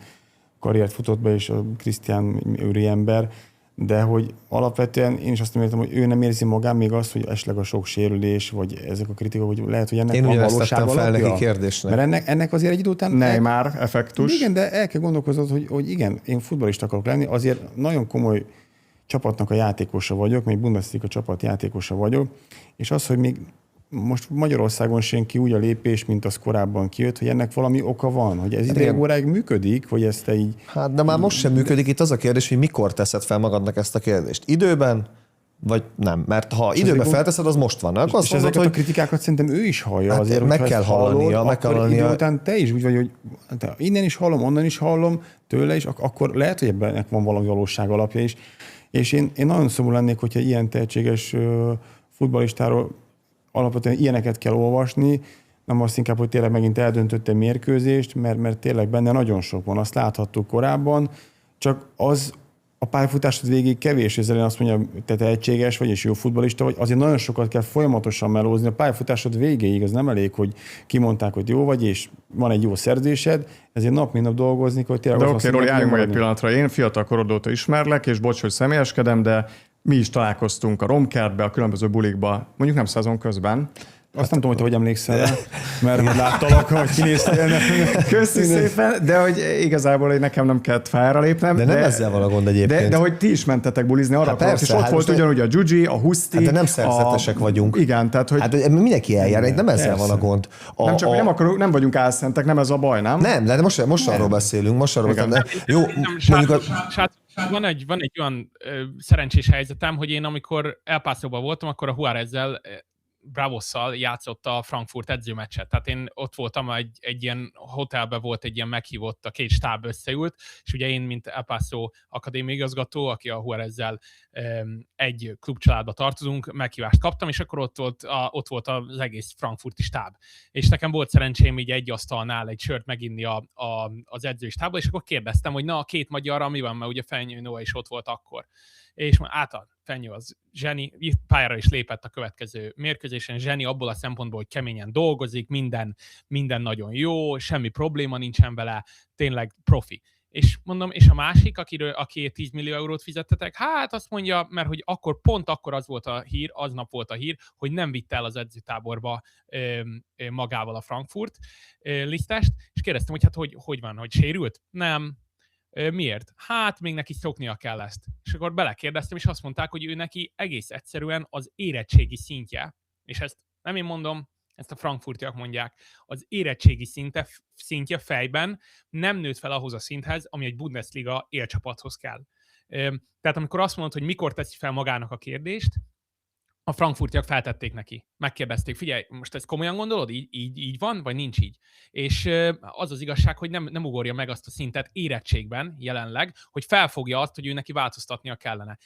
karriert futott be, és a Krisztián őri ember, de hogy alapvetően én is azt nem értem, hogy ő nem érzi magán még azt, hogy esetleg a sok sérülés, vagy ezek a kritikák, hogy lehet, hogy ennek én van valóság alapja. Fel neki kérdésnek. Mert ennek azért egy idő után... Neymar effektus. Igen, de el kell gondolkoznod, hogy igen, én futballista akarok lenni, azért nagyon komoly csapatnak a játékosa vagyok, még Bundesliga csapat játékosa vagyok, és az, hogy még most Magyarországon senki úgy a lépés, mint az korábban kijött, hogy ennek valami oka van, hogy ez ideig óráig működik, hogy ezt te így... Hát de már most sem működik. Itt az a kérdés, hogy mikor teszed fel magadnak ezt a kérdést. Időben, vagy nem? Mert ha időben felteszed, az most van. Akkor és ezeket a kritikákat szerintem ő is hallja. Hát azért, meg kell hallania. Idő után te is úgy vagy, hogy innen is hallom, onnan is hallom, tőle is, akkor lehet, hogy ebben van valami valóság alapja is. És én nagyon szomorú lennék, hogyha ilyen tehetséges futballistáról alapvetően ilyeneket kell olvasni, nem azt inkább, hogy tényleg megint eldöntötte mérkőzést, mert tényleg benne nagyon sok van, azt láthattuk korábban, csak az a pályafutásod végig kevés, ezzel én azt mondjam, te tehetséges vagy és jó futballista vagy, azért nagyon sokat kell folyamatosan melózni. A pályafutásod végéig az nem elég, hogy kimondták, hogy jó vagy, és van egy jó szerzésed, ezért nap mint nap dolgozni, hogy tényleg... De oké, Róli, álljunk meg egy pillanatra. Én fiatal korod óta ismerlek, és bocs, hogy személyeskedem, de mi is találkoztunk a Romkertbe, a különböző bulikba, mondjuk nem szezon közben. Azt nem tudom, hogy te hogy emlékszel, mert láttalak, hogy kinéztél. Köszi szépen, de hogy igazából nekem nem kellett fájára lépnem. De nem ezzel van a gond egyébként. De hogy ti is mentetek bulizni arra, hát persze, és ott volt ugyanúgy a Gyugyi, a Huszti. Hát de nem szerzetesek vagyunk. Igen, tehát hogy... Hát mindenki eljár, nem ezzel van a gond. Nem vagyunk álszentek, nem ez a baj, nem? Nem, de most arról beszélünk, Jó, mondjuk van egy olyan szerencsés helyzetem, hogy én amikor El Paso-ban voltam, akkor a Juárezzel Bravosszal játszott a Frankfurt edzőmeccset. Tehát én ott voltam, egy ilyen hotelben volt egy ilyen meghívott, a két stáb összeült, és ugye én, mint El Paso akadémia igazgató, aki a Juárezzel egy klubcsaládba tartozunk, meghívást kaptam, és akkor ott volt az egész frankfurti stáb. És nekem volt szerencsém így egy asztalnál egy sört meginni az edzői stábban, és akkor kérdeztem, hogy na, a két magyarra mi van, mert ugye Fenyő Noah is ott volt akkor. És Fenyő az zseni, pályára is lépett a következő mérkőzésen, zseni abból a szempontból, hogy keményen dolgozik, minden nagyon jó, semmi probléma nincsen vele, tényleg profi. És mondom, és a másik, aki 10 millió eurót fizettetek, hát azt mondja, mert hogy pont akkor aznap volt a hír, hogy nem vitte el az edzőtáborba magával a Frankfurt Lisztest, és kérdeztem, hogy hát hogy van, hogy sérült? Nem. Miért? Hát még neki szoknia kell ezt. És akkor belekérdeztem, és azt mondták, hogy ő neki egész egyszerűen az érettségi szintje, és ezt nem én mondom, ezt a frankfurtiak mondják, az érettségi szintje fejben nem nőtt fel ahhoz a szinthez, ami egy Bundesliga élcsapathoz kell. Tehát amikor azt mondod, hogy mikor teszi fel magának a kérdést, a frankfurtiak feltették neki. Megkérdezték, figyelj, most ezt komolyan gondolod? Így van, vagy nincs így? És az az igazság, hogy nem ugorja meg azt a szintet érettségben jelenleg, hogy felfogja azt, hogy ő neki változtatnia kellene.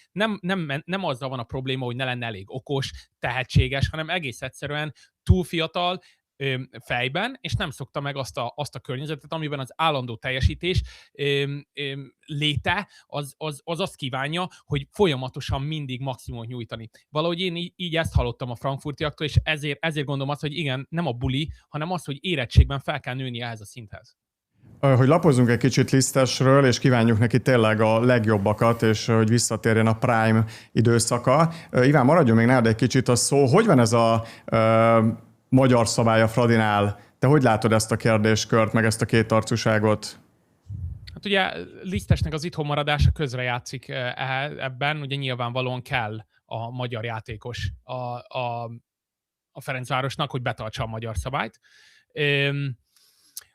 Nem azzal van a probléma, hogy ne lenne elég okos, tehetséges, hanem egész egyszerűen túl fiatal, fejben, és nem szokta meg azt a környezetet, amiben az állandó teljesítés léte az azt kívánja, hogy folyamatosan mindig maximumot nyújtani. Valahogy én így ezt hallottam a frankfurtiaktól, és ezért gondolom azt, hogy igen, nem a buli, hanem az, hogy érettségben fel kell nőni ehhez a szinthez. Hogy lapozzunk egy kicsit Lisztesről, és kívánjuk neki tényleg a legjobbakat, és hogy visszatérjen a prime időszaka. Iván, maradjon még nálad egy kicsit a szó. Hogy van ez a magyar szabály a Fradinál? Te hogy látod ezt a kérdéskört, meg ezt a kétarcúságot? Hát ugye Lisztesnek az itthon maradása közrejátszik ebben, ugye nyilvánvalóan kell a magyar játékos a Ferencvárosnak, hogy betartsa a magyar szabályt.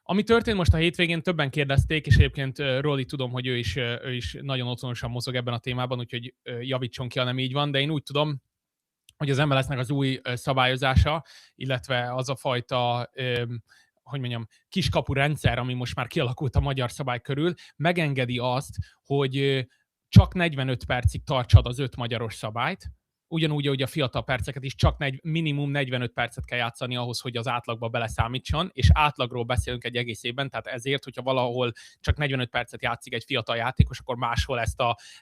Ami történt most a hétvégén, többen kérdezték, és egyébként Roli tudom, hogy ő is nagyon otthonosan mozog ebben a témában, úgyhogy javítson ki, ha nem így van, de én úgy tudom, hogy az MLS-nek az új szabályozása, illetve az a fajta, kiskapu rendszer, ami most már kialakult a magyar szabály körül, megengedi azt, hogy csak 45 percig tartsad az 5 magyaros szabályt, ugyanúgy, hogy a fiatal perceket is csak minimum 45 percet kell játszani ahhoz, hogy az átlagba beleszámítson, és átlagról beszélünk egy egész évben, tehát ezért, hogyha valahol csak 45 percet játszik egy fiatal játékos, akkor máshol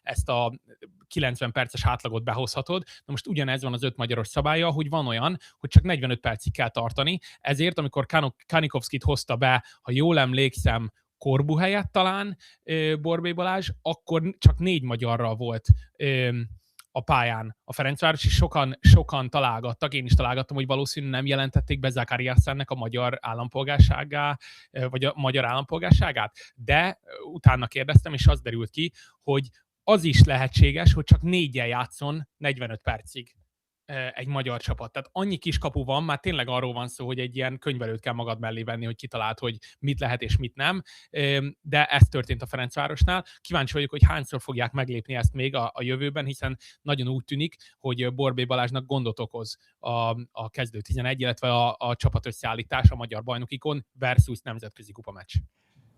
ezt a 90 perces átlagot behozhatod. Na most ugyanez van az 5 magyaros szabálya, hogy van olyan, hogy csak 45 percig kell tartani, ezért, amikor Kanikovszkit hozta be, ha jól emlékszem, Korbu helyett talán Borbély Balázs, akkor csak 4 magyarral volt a pályán a Ferencváros, és sokan találgattak, én is találgattam, hogy valószínűleg nem jelentették be Zakariászennek a magyar állampolgárságát, vagy a magyar állampolgárságát, de utána kérdeztem, és az derült ki, hogy az is lehetséges, hogy csak 4-jel játszon 45 percig egy magyar csapat. Tehát annyi kiskapu van, már tényleg arról van szó, hogy egy ilyen könyvelőt kell magad mellé venni, hogy kitaláld, hogy mit lehet és mit nem, de ez történt a Ferencvárosnál. Kíváncsi vagyok, hogy hányszor fogják meglépni ezt még a jövőben, hiszen nagyon úgy tűnik, hogy Borbély Balázsnak gondot okoz a kezdő 11, illetve a csapat összeállítás a magyar bajnokikon versus nemzetközi kupameccs.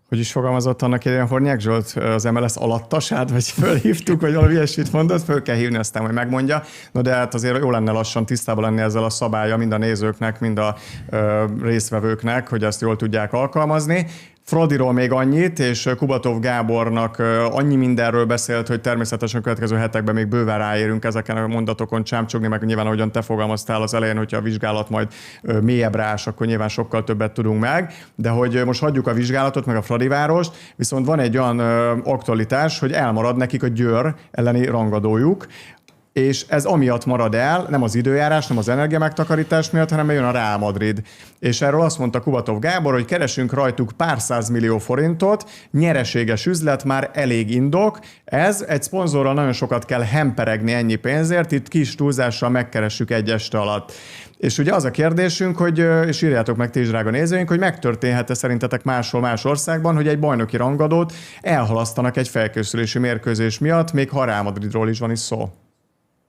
Hogy is fogalmazott annak idején Hornyák Zsolt, az MLS alattasát, vagy fölhívtuk, vagy valami ilyesmit mondott, föl kell hívni, aztán hogy megmondja. No de hát azért jó lenne lassan tisztában lenni ezzel a szabálya mind a nézőknek, mind a résztvevőknek, hogy ezt jól tudják alkalmazni. Fradiról még annyit, és Kubatov Gábornak annyi mindenről beszélt, hogy természetesen a következő hetekben még bőven ráérünk ezeken a mondatokon csámcsogni, meg nyilván ahogyan te fogalmaztál az elején, hogyha a vizsgálat majd mélyebbre ás, akkor nyilván sokkal többet tudunk meg, de hogy most hagyjuk a vizsgálatot, meg a Fradivárost, viszont van egy olyan aktualitás, hogy elmarad nekik a Győr elleni rangadójuk, és ez amiatt marad el, nem az időjárás, nem az energiamegtakarítás miatt, hanem jön a Real Madrid. És erről azt mondta Kubatov Gábor, hogy keresünk rajtuk pár 100 millió forintot, nyereséges üzlet, már elég indok. Ez egy szponzorral nagyon sokat kell hemperegni ennyi pénzért, itt kis túlzással megkeressük egy este alatt. És ugye az a kérdésünk, hogy, és írjátok meg ti is, drága nézőink, hogy megtörténhet-e szerintetek máshol más országban, hogy egy bajnoki rangadót elhalasztanak egy felkészülési mérkőzés miatt, még ha Real Madridról is van is szó.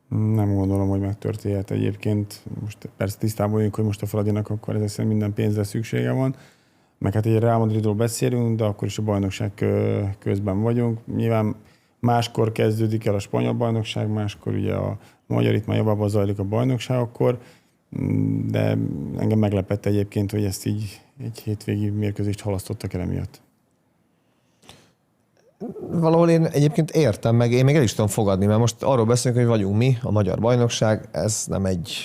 Nem gondolom, hogy megtörténhet egyébként. Most persze tisztában vagyunk, hogy most a Fradinak akkor ezek szerint minden pénzre szüksége van. Meg hát egy Real Madridról beszélünk, de akkor is a bajnokság közben vagyunk. Nyilván máskor kezdődik el a spanyol bajnokság, máskor ugye a magyar, itt már javában zajlik a bajnokság akkor, de engem meglepett egyébként, hogy ezt így egy hétvégi mérkőzést halasztottak el emiatt. Valahol én egyébként értem, meg én még el is tudom fogadni, mert most arról beszélünk, hogy vagyunk mi, a magyar bajnokság, ez nem egy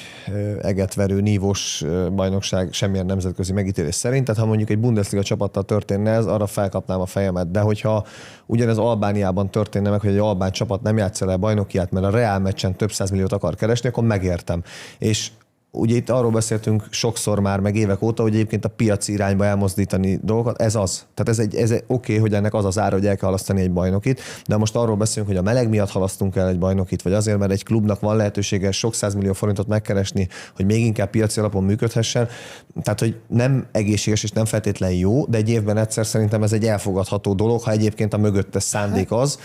egetverő, nívós bajnokság semmilyen nemzetközi megítélés szerint, tehát ha mondjuk egy Bundesliga csapattal történne ez, arra felkapnám a fejemet, de hogyha ugyanez Albániában történne meg, hogy egy albán csapat nem játsza le a bajnokiát, mert a Real meccsen több 100 milliót akar keresni, akkor megértem. És ugye itt arról beszéltünk sokszor már, meg évek óta, hogy egyébként a piaci irányba elmozdítani dolgokat, ez az. Tehát ez oké, hogy ennek az az ára, hogy el kell halasztani egy bajnokit, de most arról beszélünk, hogy a meleg miatt halasztunk el egy bajnokit, vagy azért, mert egy klubnak van lehetősége sok 100 millió forintot megkeresni, hogy még inkább piaci alapon működhessen. Tehát, hogy nem egészséges és nem feltétlenül jó, de egy évben egyszer szerintem ez egy elfogadható dolog, ha egyébként a mögöttes szándék az,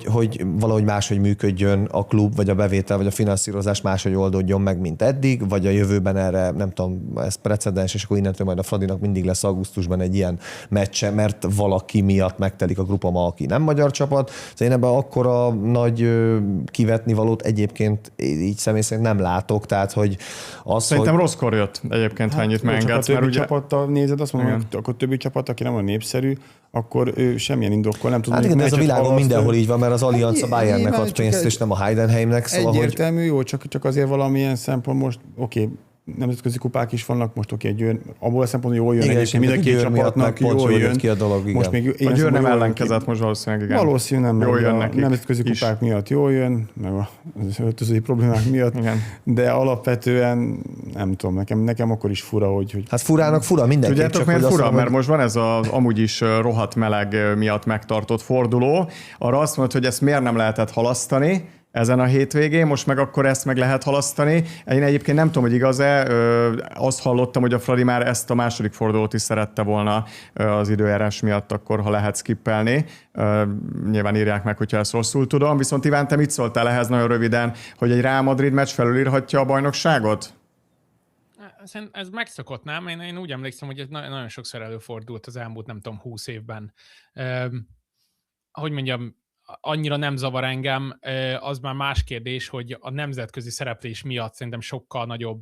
hogy valahogy máshogy működjön a klub, vagy a bevétel, vagy a finanszírozás máshogy oldódjon meg, mint eddig, vagy a jövőben erre, nem tudom, ez precedens, és akkor innentől majd a Fradinak mindig lesz augusztusban egy ilyen meccse, mert valaki miatt megtelik a grupa, aki nem magyar csapat. Szóval én ebben akkora nagy kivetni valót egyébként így személy szerint nem látok, tehát hogy az, Szerintem rosszkor jött egyébként, ha ennyit megengedsz. Mert ugye csapattal nézed, azt mondom, hogy akkor többi csapat, aki nem olyan népszerű, akkor ő semmilyen indokkal nem tud. Hát igen, ez a világon mindenhol így van, mert az Allianz a Bayernnek ad pénzt, és nem a Heidenheimnek. Szóval, egyértelmű, jó, csak azért valamilyen szempont most, oké, nemzetközi kupák is vannak, most oké, Győr, abból a szempontból jól jön, igen, egyébként mind a két csapatnak jól jön ki a dolog, igen. Most még A Győr nem ellenkezett most valószínűleg, igen. Valószínűleg nem, jól jön a nekik nemzetközi is. kupák miatt jól jön, meg az öltözői problémák miatt, Igen. de alapvetően nem tudom, nekem akkor is fura, hogy... Hát furának fura mindenki. Tudjátok, miért fura? Mert most van ez az amúgy is rohadt meleg miatt megtartott forduló. Arra azt mondod, hogy ezt miért nem lehetett halasztani ezen a hétvégén, most meg akkor ezt meg lehet halasztani. Én egyébként nem tudom, hogy igaz-e, azt hallottam, hogy a Fradi már ezt a második fordulót is szerette volna az időjárás miatt, akkor ha lehet skippelni. Nyilván írják meg, hogyha ezt rosszul tudom. Viszont Iván, te mit szóltál ehhez nagyon röviden, hogy egy Real Madrid meccs felülírhatja a bajnokságot? Ez megszokott, nem? Én úgy emlékszem, hogy ez nagyon sokszor előfordult az elmúlt, nem tudom, 20 évben. Hogy mondjam, annyira nem zavar engem, az már más kérdés, hogy a nemzetközi szereplés miatt szerintem sokkal nagyobb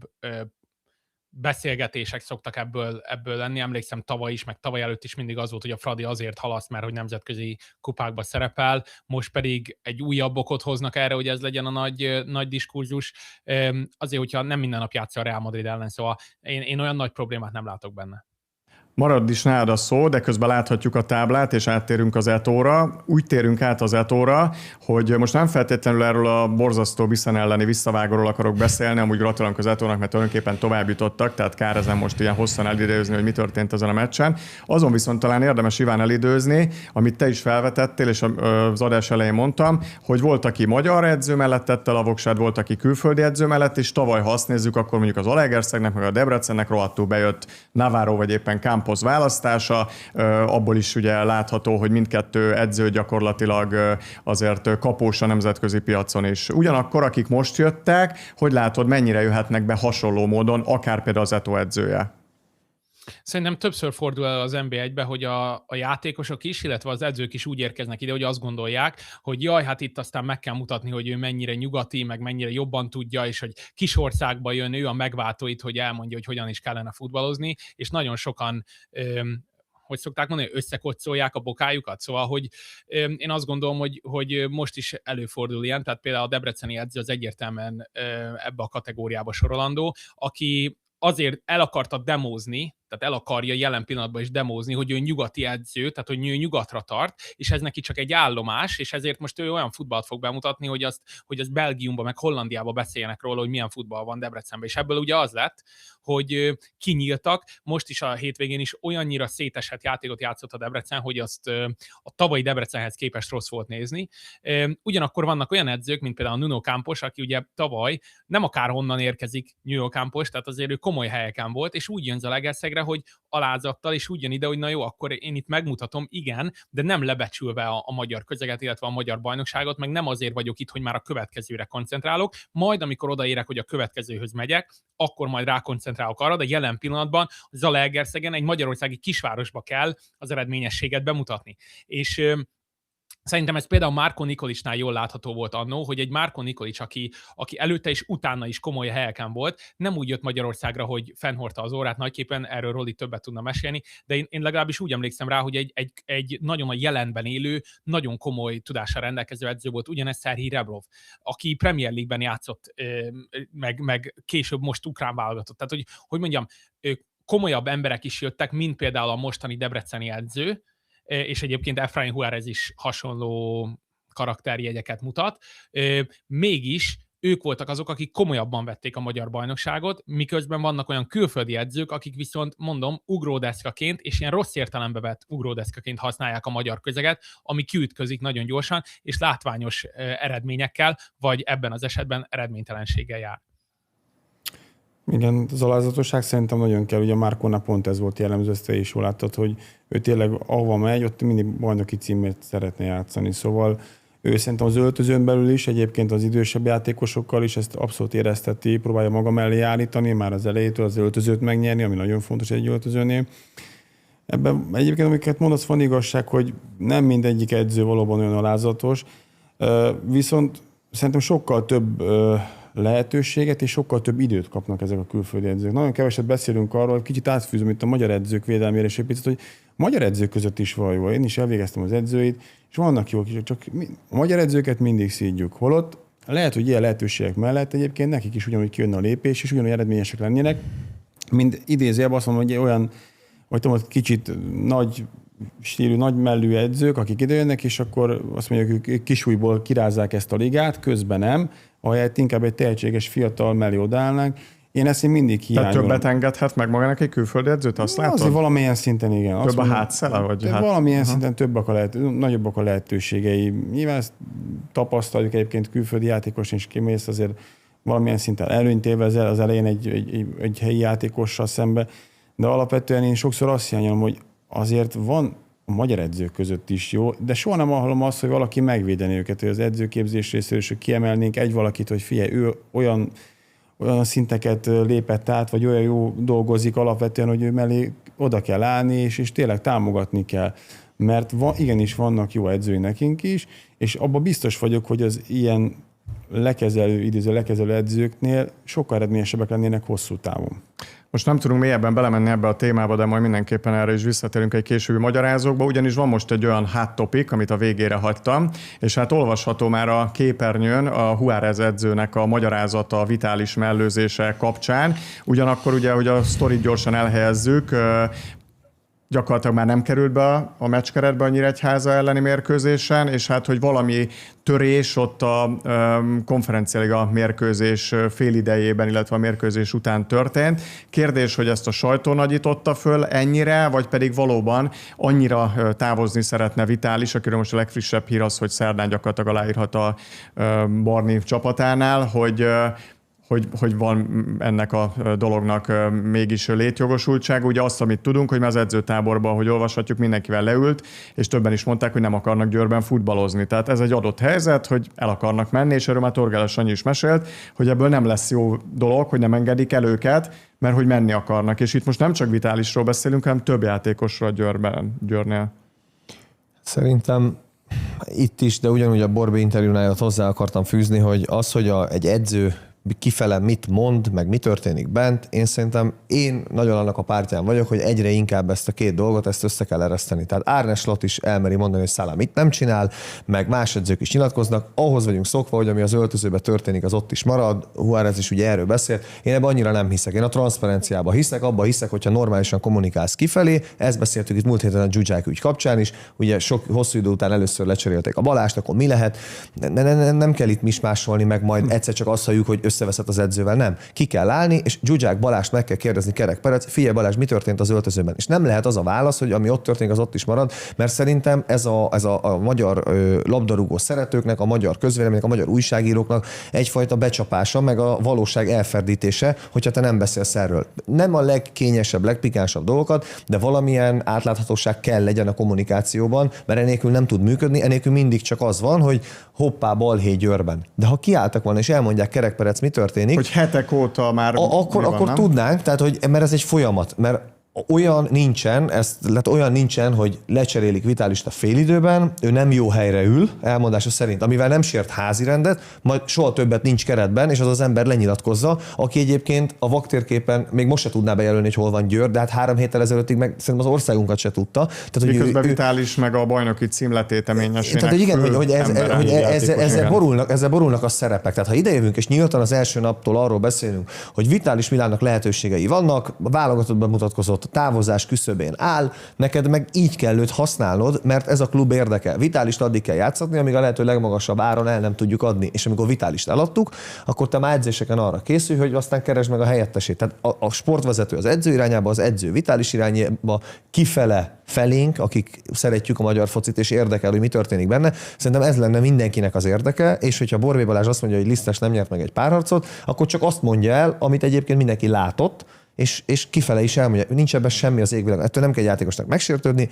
beszélgetések szoktak ebből lenni. Emlékszem tavaly is, meg tavaly előtt is mindig az volt, hogy a Fradi azért halaszt, mert hogy nemzetközi kupákba szerepel, most pedig egy újabb okot hoznak erre, hogy ez legyen a nagy diskurzus. Azért, hogyha nem minden nap játsza a Real Madrid ellen, szóval én olyan nagy problémát nem látok benne. Marad is nálad a szó, de közben láthatjuk a táblát, és áttérünk az Etóra. Úgy térünk át az Etóra, hogy most nem feltétlenül erről a borzasztó Biszen elleni visszavágóról akarok beszélni, amúgy gratulálunk az Etónak, mert tulajdonképpen tovább jutottak, tehát kár ezen most ilyen hosszan elidőzni, hogy mi történt ezen a meccsen. Azon viszont talán érdemes, Iván, elidőzni, amit te is felvetettél, és az adás elején mondtam, hogy volt, aki magyar edző mellett tette a voksát, volt, aki külföldi edző mellett, és tavaly, ha azt nézzük, akkor mondjuk az Zalaegerszegnek, meg a Debrecennek rohadtul bejött Navarro vagy éppen Campos választása, abból is ugye látható, hogy mindkettő edző gyakorlatilag azért kapós a nemzetközi piacon is. Ugyanakkor, akik most jöttek, hogy látod, mennyire jöhetnek be hasonló módon, akár például az Eto'o edzője? Szerintem többször fordul el az NB1-be, hogy a játékosok is, illetve az edzők is úgy érkeznek ide, hogy azt gondolják, hogy jaj, hát itt aztán meg kell mutatni, hogy ő mennyire nyugati, meg mennyire jobban tudja, és hogy kis országba jön, ő a megváltó itt, hogy elmondja, hogy hogyan is kellene futballozni, és nagyon sokan hogy szokták mondani, összekoccolják a bokájukat. Szóval, hogy én azt gondolom, hogy most is előfordul ilyen, tehát például a debreceni edző az egyértelműen ebbe a kategóriába sorolandó, aki azért el akarta demózni, tehát el akarja jelen pillanatban is demózni, hogy ő nyugati edző, tehát hogy ő nyugatra tart, és ez neki csak egy állomás, és ezért most ő olyan futballt fog bemutatni, hogy azt Belgiumban, meg Hollandiában beszéljenek róla, hogy milyen futball van Debrecenben. És ebből ugye az lett, hogy kinyíltak. Most is a hétvégén is olyannyira szétesett játékot játszott a Debrecen, hogy azt a tavalyi Debrecenhez képest rossz volt nézni. Ugyanakkor vannak olyan edzők, mint például a Nuno Campos, aki ugye tavaly nem akárhonnan érkezik Nuno Campos, tehát azért ő komoly helyeken volt, és úgy jön Zalaegerszegre, hogy alázattal, és úgy jön ide, hogy na jó, akkor én itt megmutatom, igen, de nem lebecsülve a magyar közeget, illetve a magyar bajnokságot, meg nem azért vagyok itt, hogy már a következőre koncentrálok, majd amikor odaérek, hogy a következőhöz megyek, akkor majd rákoncentrálok arra, de jelen pillanatban Zalaegerszegen egy magyarországi kisvárosba kell az eredményességet bemutatni. És szerintem ez például Márko Nikolicsnál jól látható volt annó, hogy egy Márko Nikolics, aki előtte és utána is komoly helyeken volt, nem úgy jött Magyarországra, hogy fennhordta az órát, nagyképpen erről Roli többet tudna mesélni, de én legalábbis úgy emlékszem rá, hogy egy nagyon a jelenben élő, nagyon komoly tudással rendelkező edző volt, ugyanez Szerhij Rebrov, aki Premier League-ben játszott, meg később most ukrán válogatott. Tehát, hogy mondjam, komolyabb emberek is jöttek, mint például a mostani debreceni edző, és egyébként Efrain Juárez is hasonló karakterjegyeket mutat. Mégis ők voltak azok, akik komolyabban vették a magyar bajnokságot, miközben vannak olyan külföldi edzők, akik viszont, mondom, ugródeszkaként, és ilyen rossz értelembe vett ugródeszkaként használják a magyar közeget, ami kiütközik nagyon gyorsan, és látványos eredményekkel, vagy ebben az esetben eredménytelenséggel jár. Igen, az alázatosság szerintem nagyon kell. Ugye Márkónál pont ez volt jellemző, ezt te is jól láttad, hogy ő tényleg ahova megy, ott mindig bajnoki címért szeretne játszani. Szóval ő szerintem az öltözőn belül is, egyébként az idősebb játékosokkal is ezt abszolút érezteti, próbálja maga mellé állítani, már az elejétől az öltözőt megnyerni, ami nagyon fontos egy öltözőnél. Ebben egyébként, amiket mondasz, van igazság, hogy nem mindegyik edző valóban olyan alázatos, viszont szerintem sokkal több lehetőséget és sokkal több időt kapnak ezek a külföldi edzők. Nagyon keveset beszélünk arról, kicsit átfűzöm itt a magyar edzők védelmére és egy picit, hogy a magyar edzők között is van jó. Én is elvégeztem az edzőit, és vannak jók is, csak a magyar edzőket mindig szídjuk. Holott lehet, hogy ilyen lehetőségek mellett egyébként nekik is ugyanúgy kijönne a lépés, és ugyanúgy eredményesek lennének, mint idézőjelben azt mondom, hogy olyan, vagy tudom, kicsit nagy stílű, nagy mellű edzők, akik idejönnek, és akkor azt mondják, hogy kisújból kirázzák ezt a ligát, közben nem, ahelyett inkább egy tehetséges fiatal mellé odaállnánk. Én ezt mindig hiányolom. Tehát többet engedhet meg magának egy külföldi edzőt, azt látod? Azért valamilyen szinten igen. Több a hátszele? Vagy valamilyen szinten nagyobbak a lehetőségei. Nyilván ezt tapasztaljuk egyébként külföldi játékos, és kimész azért valamilyen szinten előnyt élvezel az elején egy helyi játékossal szembe, de alapvetően én sokszor azt hiányolom, hogy azért van a magyar edzők között is jó, de soha nem hallom azt, hogy valaki megvédeni őket, hogy az edzőképzés részéről, hogy kiemelnénk egy valakit, hogy figyelj, ő olyan szinteket lépett át, vagy olyan jó dolgozik alapvetően, hogy ő mellé oda kell állni, és tényleg támogatni kell. Mert igenis vannak jó edzői nekünk is, és abban biztos vagyok, hogy az ilyen lekezelő edzőknél sokkal eredményesebbek lennének hosszú távon. Most nem tudunk mélyebben belemenni ebbe a témába, de majd mindenképpen erre is visszatérünk egy későbbi magyarázókba, ugyanis van most egy olyan hot topic, amit a végére hagytam, és hát olvasható már a képernyőn a Juárez edzőnek a magyarázata a vitális mellőzése kapcsán. Ugyanakkor ugye, hogy a sztorit gyorsan elhelyezzük, gyakorlatilag már nem került be a meccskeretbe a Nyíregyháza elleni mérkőzésen, és hát, hogy valami törés ott a konferencialiga mérkőzés félidejében, illetve a mérkőzés után történt. Kérdés, hogy ezt a sajtó nagyította föl ennyire, vagy pedig valóban annyira távozni szeretne Vitális, akiről most a legfrissebb hír az, hogy szerdán gyakorlatilag aláírhat a Barni csapatánál, hogy van ennek a dolognak mégis létjogosultsága. Ugye azt, amit tudunk, hogy az edzőtáborban, hogy olvashatjuk, mindenkivel leült, és többen is mondták, hogy nem akarnak Győrben futballozni. Tehát ez egy adott helyzet, hogy el akarnak menni, és erről már Torgáles Sanyi is mesélt, hogy ebből nem lesz jó dolog, hogy nem engedik el őket, mert hogy menni akarnak. És itt most nem csak Vitálisról beszélünk, hanem több játékosról Győrnél. Szerintem itt is, de ugyanúgy a Borbe interjúnál hozzá akartam fűzni, hogy az, hogy egy edző kifele mit mond, meg mi történik bent, én nagyon annak a pártján vagyok, hogy egyre inkább ezt a két dolgot, ezt össze kell ereszteni. Tehát Arne Slot is elmeri mondani, hogy Szála mit nem csinál, meg más edzők is nyilatkoznak, ahhoz vagyunk szokva, hogy ami az öltözőben történik, az ott is marad. Juárez is ugye erről beszélt. Én ebben annyira nem hiszek. Én a transzparenciába hiszek, abba hiszek, hogyha normálisan kommunikálsz kifelé. Ezt beszéltük itt múlt héten a Zsuzsák ügy kapcsán is. Ugye hosszú idő után először lecserélték a Balást, akkor mi lehet? Nem kell itt mismásolni, meg majd egyszer csak azt halljuk, hogy összeveszett az edzővel, nem. Ki kell állni, és Zsuzsák Balást meg kell kérdezni Kerek Perec, figyelj Balázs, mi történt az öltözőben? És nem lehet az a válasz, hogy ami ott történik, az ott is marad, mert szerintem ez a magyar labdarúgó szeretőknek, a magyar közvéleménynek, a magyar újságíróknak egyfajta becsapása, meg a valóság elferdítése, hogyha te nem beszélsz erről. Nem a legkényesebb, legpikánsabb dolgokat, de valamilyen átláthatóság kell legyen a kommunikációban, mert enélkül nem tud működni, enélkül mindig csak az van, hogy hoppá, balhé Győrben. De ha kiálltak volna és elmondják Kerek Perec, mi történik, hogy hetek óta már akkor tudnánk, tehát, hogy, mert ez egy folyamat, mert olyan nincsen, hogy lecserélik Vitálist a félidőben, ő nem jó helyre ül, elmondása szerint, amivel nem sért házirendet, majd soha többet nincs keretben, és az ember lenyilatkozza, aki egyébként a vaktérképen még most se tudná bejelölni, hogy hol van Győr, de hát 3 héttel ezelőttig meg szerintem az országunkat se tudta. Tehát, miközben Vitális meg a bajnoki cím letéteményesének. Tehát, hogy igen, hogy ezzel borulnak a szerepek. Tehát ha idejövünk, és nyíltan az első naptól arról beszélünk, hogy Vitális Milánnak lehetőségei vannak, válogatottban mutatkozott, a távozás küszöbén áll, neked meg így kell őt használnod, mert ez a klub érdeke. Vitálist addig kell játszatni, amíg a lehető legmagasabb áron el nem tudjuk adni. És amikor Vitálist eladtuk, akkor te már edzéseken arra készülj, hogy aztán keresd meg a helyettesét. Tehát a sportvezető az edző irányába, az edző Vitális irányába, kifele felénk, akik szeretjük a magyar focit és érdekel, hogy mi történik benne. Szerintem ez lenne mindenkinek az érdeke, és hogyha Borbély Balázs azt mondja, hogy Lisztes nem nyert meg egy párharcot, akkor csak azt mondja el, amit egyébként mindenki látott, és kifele is elmondja, hogy nincs ebben semmi az égvilágon. Ettől nem kell játékosnak megsértődni,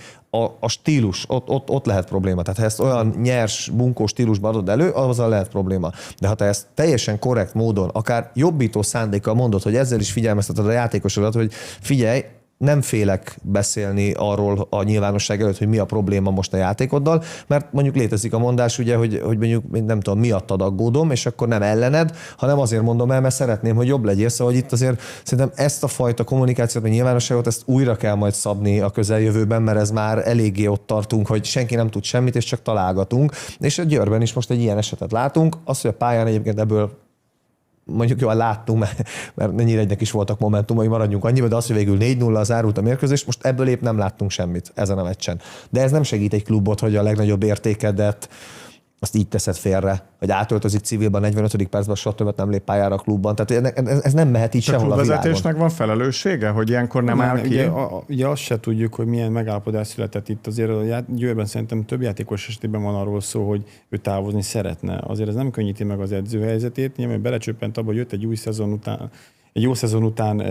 a stílus, ott lehet probléma. Tehát ha ezt olyan nyers, bunkó stílusban adod elő, azzal lehet probléma. De ha te ezt teljesen korrekt módon, akár jobbító szándékkal mondod, hogy ezzel is figyelmezteted a játékosodat, hogy figyelj, nem félek beszélni arról a nyilvánosság előtt, hogy mi a probléma most a játékoddal, mert mondjuk létezik a mondás, ugye, hogy mondjuk nem tudom, miattad aggódom, és akkor nem ellened, hanem azért mondom el, mert szeretném, hogy jobb legyél. Szóval hogy itt azért szerintem ezt a fajta kommunikációt, vagy nyilvánosságot, ezt újra kell majd szabni a közeljövőben, mert ez már eléggé ott tartunk, hogy senki nem tud semmit, és csak találgatunk. És a Győrben is most egy ilyen esetet látunk. Az, hogy a pályán egyébként ebből mondjuk jól láttunk, mert Nyíregynek is voltak momentumai, maradjunk annyiba, de az, hogy végül 4-0 zárult a mérkőzés, most ebből épp nem láttunk semmit ezen a meccsen. De ez nem segít egy klubot, hogy a legnagyobb értékedet azt így teszed félre, hogy átöltözik civilben 45. percben, soha többet nem lép pályára a klubban. Tehát ez nem mehet így sehol a világon. A klubvezetésnek van felelőssége, hogy ilyenkor nem áll ki? Ugye azt se tudjuk, hogy milyen megállapodás született itt. Azért a Győrben szerintem több játékos esetében van arról szó, hogy ő távozni szeretne. Azért ez nem könnyíti meg az edző helyzetét. Nyilván belecsöppent abba, hogy jött egy jó szezon után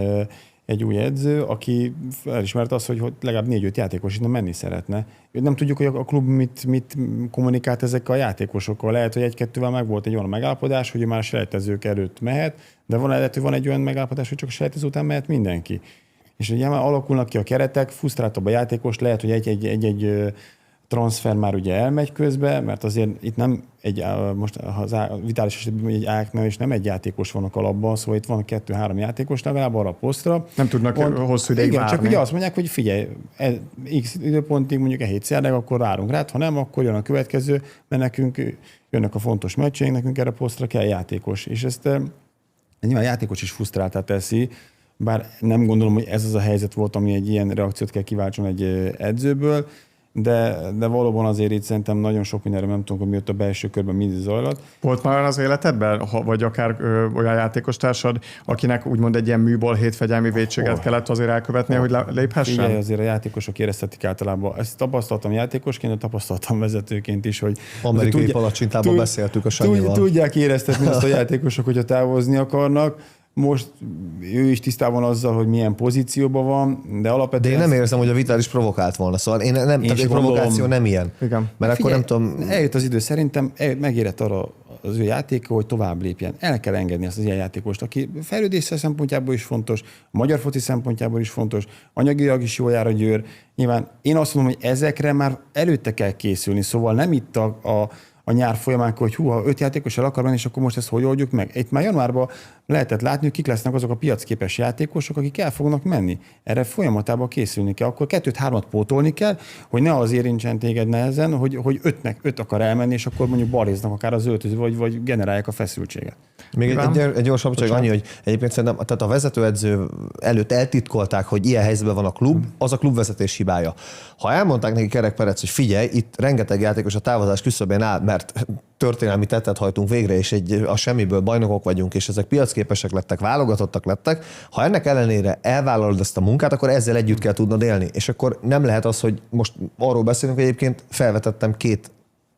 egy új edző, aki elismerte azt, hogy legalább 4-5 játékos innen menni szeretne. Nem tudjuk, hogy a klub mit kommunikált ezekkel a játékosokkal. Lehet, hogy 1-2-vel meg volt egy olyan megállapodás, hogy már a selejtezők előtt mehet, de lehet, hogy van egy olyan megállapodás, hogy csak a selejtező után mehet mindenki. És ugye már alakulnak ki a keretek, frusztráltabb a játékos, lehet, hogy egy transfer már ugye elmegy közbe, mert azért itt nem most az Vitális esetben egy AEK-nál és nem egy játékos van a kalapban, szóval itt van 2-3 játékos legalább arra a posztra. Nem tudnak hosszú ideig igen, várni. csak ugye azt mondják, hogy figyelj, X időpontig mondjuk hét szerdán, akkor várunk rá, ha nem, akkor jön a következő, mert nekünk jönnek a fontos meccseink, nekünk erre a posztra kell játékos. És ezt nyilván a játékos is frusztráltá teszi, bár nem gondolom, hogy ez az a helyzet volt, ami egy ilyen reakciót kell kiváltson egy edzőből, de valóban azért itt szerintem nagyon sok mindenről nem tudom, hogy miért a belső körben mindig zajlott. Volt már az életedben, vagy akár olyan játékostársad, akinek úgymond egy ilyen műbalhét fegyelmi vétséget kellett azért elkövetni, hogy léphessen? Figyelj, azért a játékosok éreztetik általában. Ezt tapasztaltam játékosként, de tapasztaltam vezetőként is, hogy amerikai palacsintában beszéltük a Sanyival. Tudják éreztetni azt a játékosok, hogyha távozni akarnak. Most ő is tisztában azzal, hogy milyen pozícióban van, de alapvetően... De én nem érzem, hogy a Vitális provokált volna, szóval tehát egy provokáció nem ilyen. Igen. Mert figyelj, akkor nem tudom... Eljött az idő, szerintem megérett arra az ő játéka, hogy tovább lépjen. El kell engedni ezt az ilyen játékost, aki fejlődése szempontjából is fontos, a magyar foci szempontjából is fontos, anyagilag is jól jár a Győr. Nyilván én azt mondom, hogy ezekre már előtte kell készülni, szóval nem itt a nyár folyamán, hogy ha 5 játékos el akar menni, és akkor most ezt hogy oldjuk meg. Itt már januárban lehetett látni, hogy kik lesznek azok a piacképes játékosok, akik el fognak menni. Erre folyamatában készülni kell. Akkor 2-3-at pótolni kell, hogy ne az érintsen téged nehezen, hogy 5 akar elmenni, és akkor mondjuk baléznak akár az öltöző, vagy generálják a feszültséget. Még egy gyorsabb csak annyi, hogy egyébként szerintem tehát a vezetőedző előtt eltitkolták, hogy ilyen helyzetben van a klub, az a klubvezetés hibája. Ha elmondták neki Kerek Perec, hogy figyelj, itt rengeteg játékos a távozás küszöbén áll, mert történelmi tettet hajtunk végre, és a semmiből bajnokok vagyunk, és ezek piacképesek lettek, válogatottak lettek, ha ennek ellenére elvállalod ezt a munkát, akkor ezzel együtt kell tudnod élni. És akkor nem lehet az, hogy most arról beszélünk, hogy egyébként felvetettem 2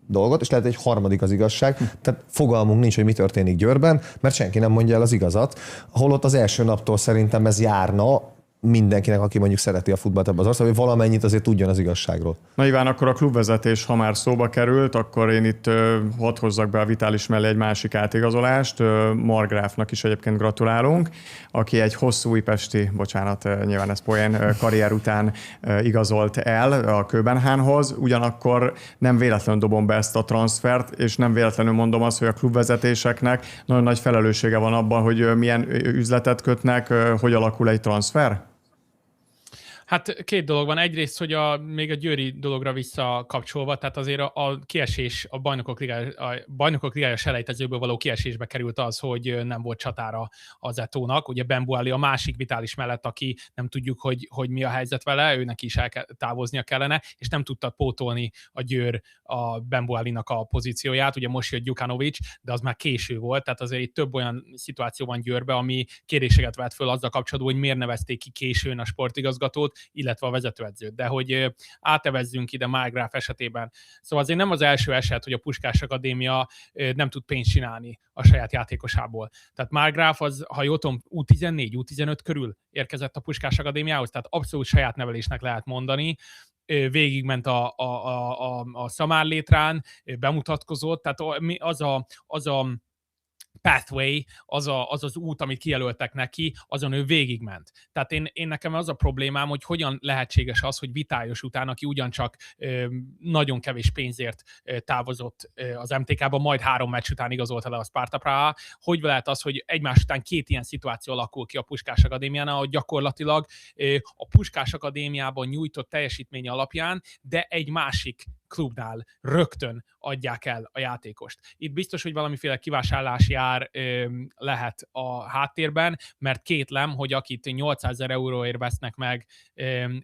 dolgot, és lehet egy harmadik az igazság. Tehát fogalmunk nincs, hogy mi történik Győrben, mert senki nem mondja el az igazat. Holott az első naptól szerintem ez járna mindenkinek, aki mondjuk szereti a futballt ebben az országban, hogy valamennyit azért tudjon az igazságról. Na Iván, akkor a klubvezetés, ha már szóba került, akkor én itt hadd hozzak be a Vitális mellé egy másik átigazolást. Margráfnak is egyébként gratulálunk, aki egy hosszú újpesti, bocsánat, nyilván ez poén, karrier után igazolt el a Köbenhánhoz, ugyanakkor nem véletlenül dobom be ezt a transfert, és nem véletlenül mondom azt, hogy a klubvezetéseknek nagyon nagy felelőssége van abban, hogy milyen üzletet kötnek, hogy alakul egy transfer. Hát 2 dolog van. Egyrészt, hogy még a győri dologra visszakapcsolva, tehát azért a kiesés, a bajnokok ligája selejtezőből való kiesésbe került az, hogy nem volt csatára az Etónak. Ugye Ben Boali a másik Vitális mellett, aki nem tudjuk, hogy mi a helyzet vele, őnek is távoznia kellene, és nem tudta pótolni a Győr a Ben Boalinak a pozícióját. Ugye most jött Gyukanovics, de az már késő volt, tehát azért itt több olyan szituáció van Győrbe, ami kérdéseket vett föl azzal kapcsolatban, hogy miért nevezték ki későn a sportigazgatót, illetve a vezetőedzőt, de hogy átevezzünk ide Margráf esetében. Szóval azért nem az első eset, hogy a Puskás Akadémia nem tud pénzt csinálni a saját játékosából. Tehát Margráf az, ha jól tudom, U14, U15 körül érkezett a Puskás Akadémiához, tehát abszolút saját nevelésnek lehet mondani, végigment a szamárlétrán, bemutatkozott, tehát az a pathway, az út, amit kijelöltek neki, azon ő végigment. Tehát én nekem az a problémám, hogy hogyan lehetséges az, hogy Vitályos után, aki ugyancsak nagyon kevés pénzért távozott az MTK-ba, majd 3 meccs után igazolta le a Sparta Praha, hogy lehet az, hogy egymás után 2 ilyen szituáció alakul ki a Puskás Akadémiánál, hogy gyakorlatilag a Puskás Akadémiában nyújtott teljesítmény alapján, de egy másik klubnál rögtön adják el a játékost. Itt biztos, hogy valamiféle kivásárlási ár lehet a háttérben, mert kétlem, hogy akit 800 000 euróért vesznek meg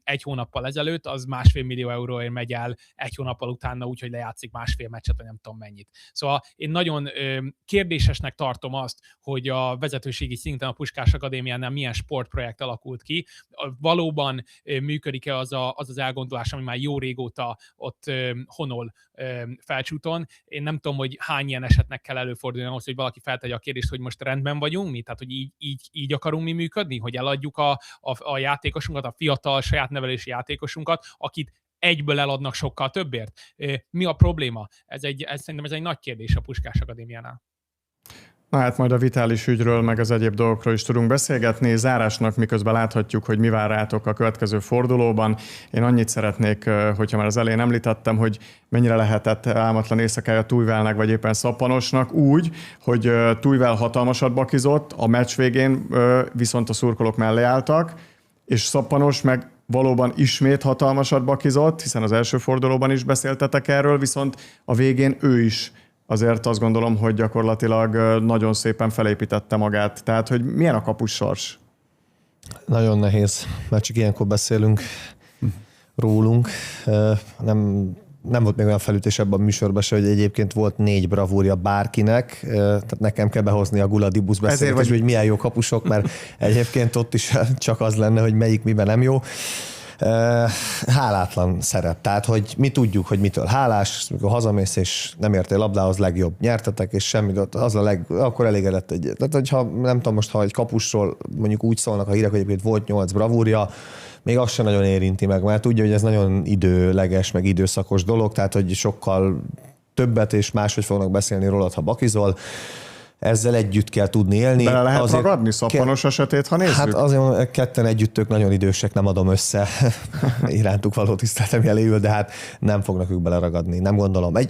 1 hónappal ezelőtt, az 1,5 millió euróért megy el 1 hónappal utána úgy, hogy lejátszik 1,5 meccset, vagy nem tudom mennyit. Szóval én nagyon kérdésesnek tartom azt, hogy a vezetőségi szinten a Puskás Akadémiánál milyen sportprojekt alakult ki. Valóban működik-e az elgondolás, ami már jó régóta ott honol felcsúton. Én nem tudom, hogy hány ilyen esetnek kell előfordulni ahhoz, hogy valaki feltegye a kérdést, hogy most rendben vagyunk mi, tehát hogy így akarunk mi működni, hogy eladjuk a játékosunkat, a fiatal saját nevelési játékosunkat, akit egyből eladnak sokkal többért. Mi a probléma? Szerintem ez egy nagy kérdés a Puskás Akadémiánál. Na hát majd a Vitális ügyről, meg az egyéb dolgokról is tudunk beszélgetni. Zárásnak miközben láthatjuk, hogy mi vár rátok a következő fordulóban. Én annyit szeretnék, hogyha már az elején említettem, hogy mennyire lehetett álmatlan éjszakája Tújvelnek, vagy éppen Szappanosnak úgy, hogy Tújvel hatalmasat bakizott, a meccs végén viszont a szurkolók mellé álltak, és Szappanos meg valóban ismét hatalmasat bakizott, hiszen az első fordulóban is beszéltetek erről, viszont a végén ő is azért azt gondolom, hogy gyakorlatilag nagyon szépen felépítette magát. Tehát, hogy milyen a kapus sors? Nagyon nehéz, mert csak ilyenkor beszélünk rólunk. Nem volt még olyan felütés ebben a műsorban se, hogy egyébként volt 4 bravúrja bárkinek, tehát nekem kell behozni a Guladi busz beszélgetést, hogy milyen jó kapusok, mert egyébként ott is csak az lenne, hogy melyik miben nem jó. Hálátlan szerep. Tehát, hogy mi tudjuk, hogy mitől hálás, mikor hazamész és nem értél labdához, legjobb nyertetek, és semmi, akkor elégedett egy. Tehát, hogyha nem tudom most, ha egy kapusról mondjuk úgy szólnak a hírek, hogy egyébként volt 8 bravúrja, még azt sem nagyon érinti meg, mert tudja, hogy ez nagyon időleges, meg időszakos dolog, tehát, hogy sokkal többet és máshogy fognak beszélni rólad, ha bakizol. Ezzel együtt kell tudni élni. Bele lehet ragadni Szappanos esetét, ha nézzük? Hát azért ketten együtt ők nagyon idősek, nem adom össze irántuk való tiszteletem jeléül, de hát nem fognak ők beleragadni, nem gondolom. De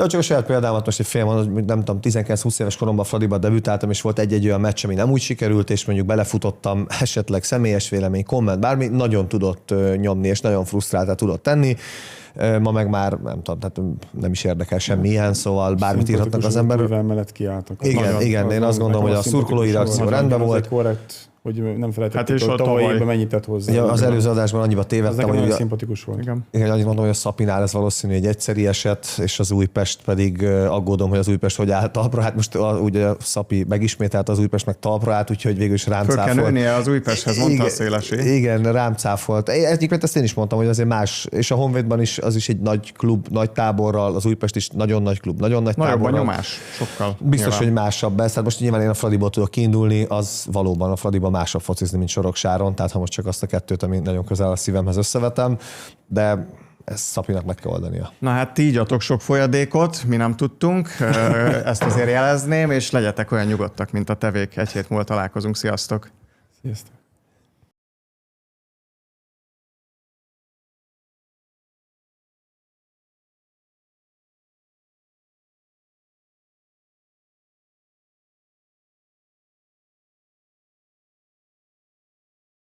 csak a saját példámat most egy fél mondat, nem tudom, 19-20 éves koromban Fradiba debütáltam, és volt egy olyan meccs, ami nem úgy sikerült, és mondjuk belefutottam esetleg személyes vélemény, komment, bármi, nagyon tudott nyomni, és nagyon frusztráltá tudott tenni. Ma meg már nem tudom, tehát nem is érdekel semmilyen, szóval bármit írhatnak az ember. Mivel mellett kiálltak. Igen, én azt gondolom, hogy a szurkolói reakció rendben volt. Korrekt, hogy nem felejtettük, Hát hogy tavaly évben mennyit tett hozzá. Ugye az előző adásban annyiba Ez tévedtem, nekem hogy nagyon szimpatikus volt. igen, annyit mondom, hogy a Szapinál ez valószínű egy egyszeri eset, és az Újpest pedig aggódom, hogy az Újpest hogy állt talpra. Hát most ugye a Szapi megismételt, az Újpest meg talpra állt, úgyhogy végül is rám Föl kell cáfolt. nőnie az Újpesthez, mondta a Szélesi. Igen, rám cáfolt. Egyébként ezt én is mondtam, hogy azért más, és a Honvédban is az is egy nagy klub, nagy táborral, az Újpest is nagyon nagy klub, nagyon nagy Nagyobb a táborral. nyomás, sokkal. Biztos, nyilván. hogy másabb ez. Tehát most nyilván én a Fradiból tudok kiindulni, az valóban a Fradiban másabb focizni, mint Soroksáron, tehát ha most csak azt a kettőt, ami nagyon közel a szívemhez összevetem, de ezt Szapinak meg kell oldania. Na hát ti ígyatok sok folyadékot, mi nem tudtunk, ezt azért jelezném, és legyetek olyan nyugodtak, mint a tevék. Egy hét múlva találkozunk, sziasztok! Sziasztok!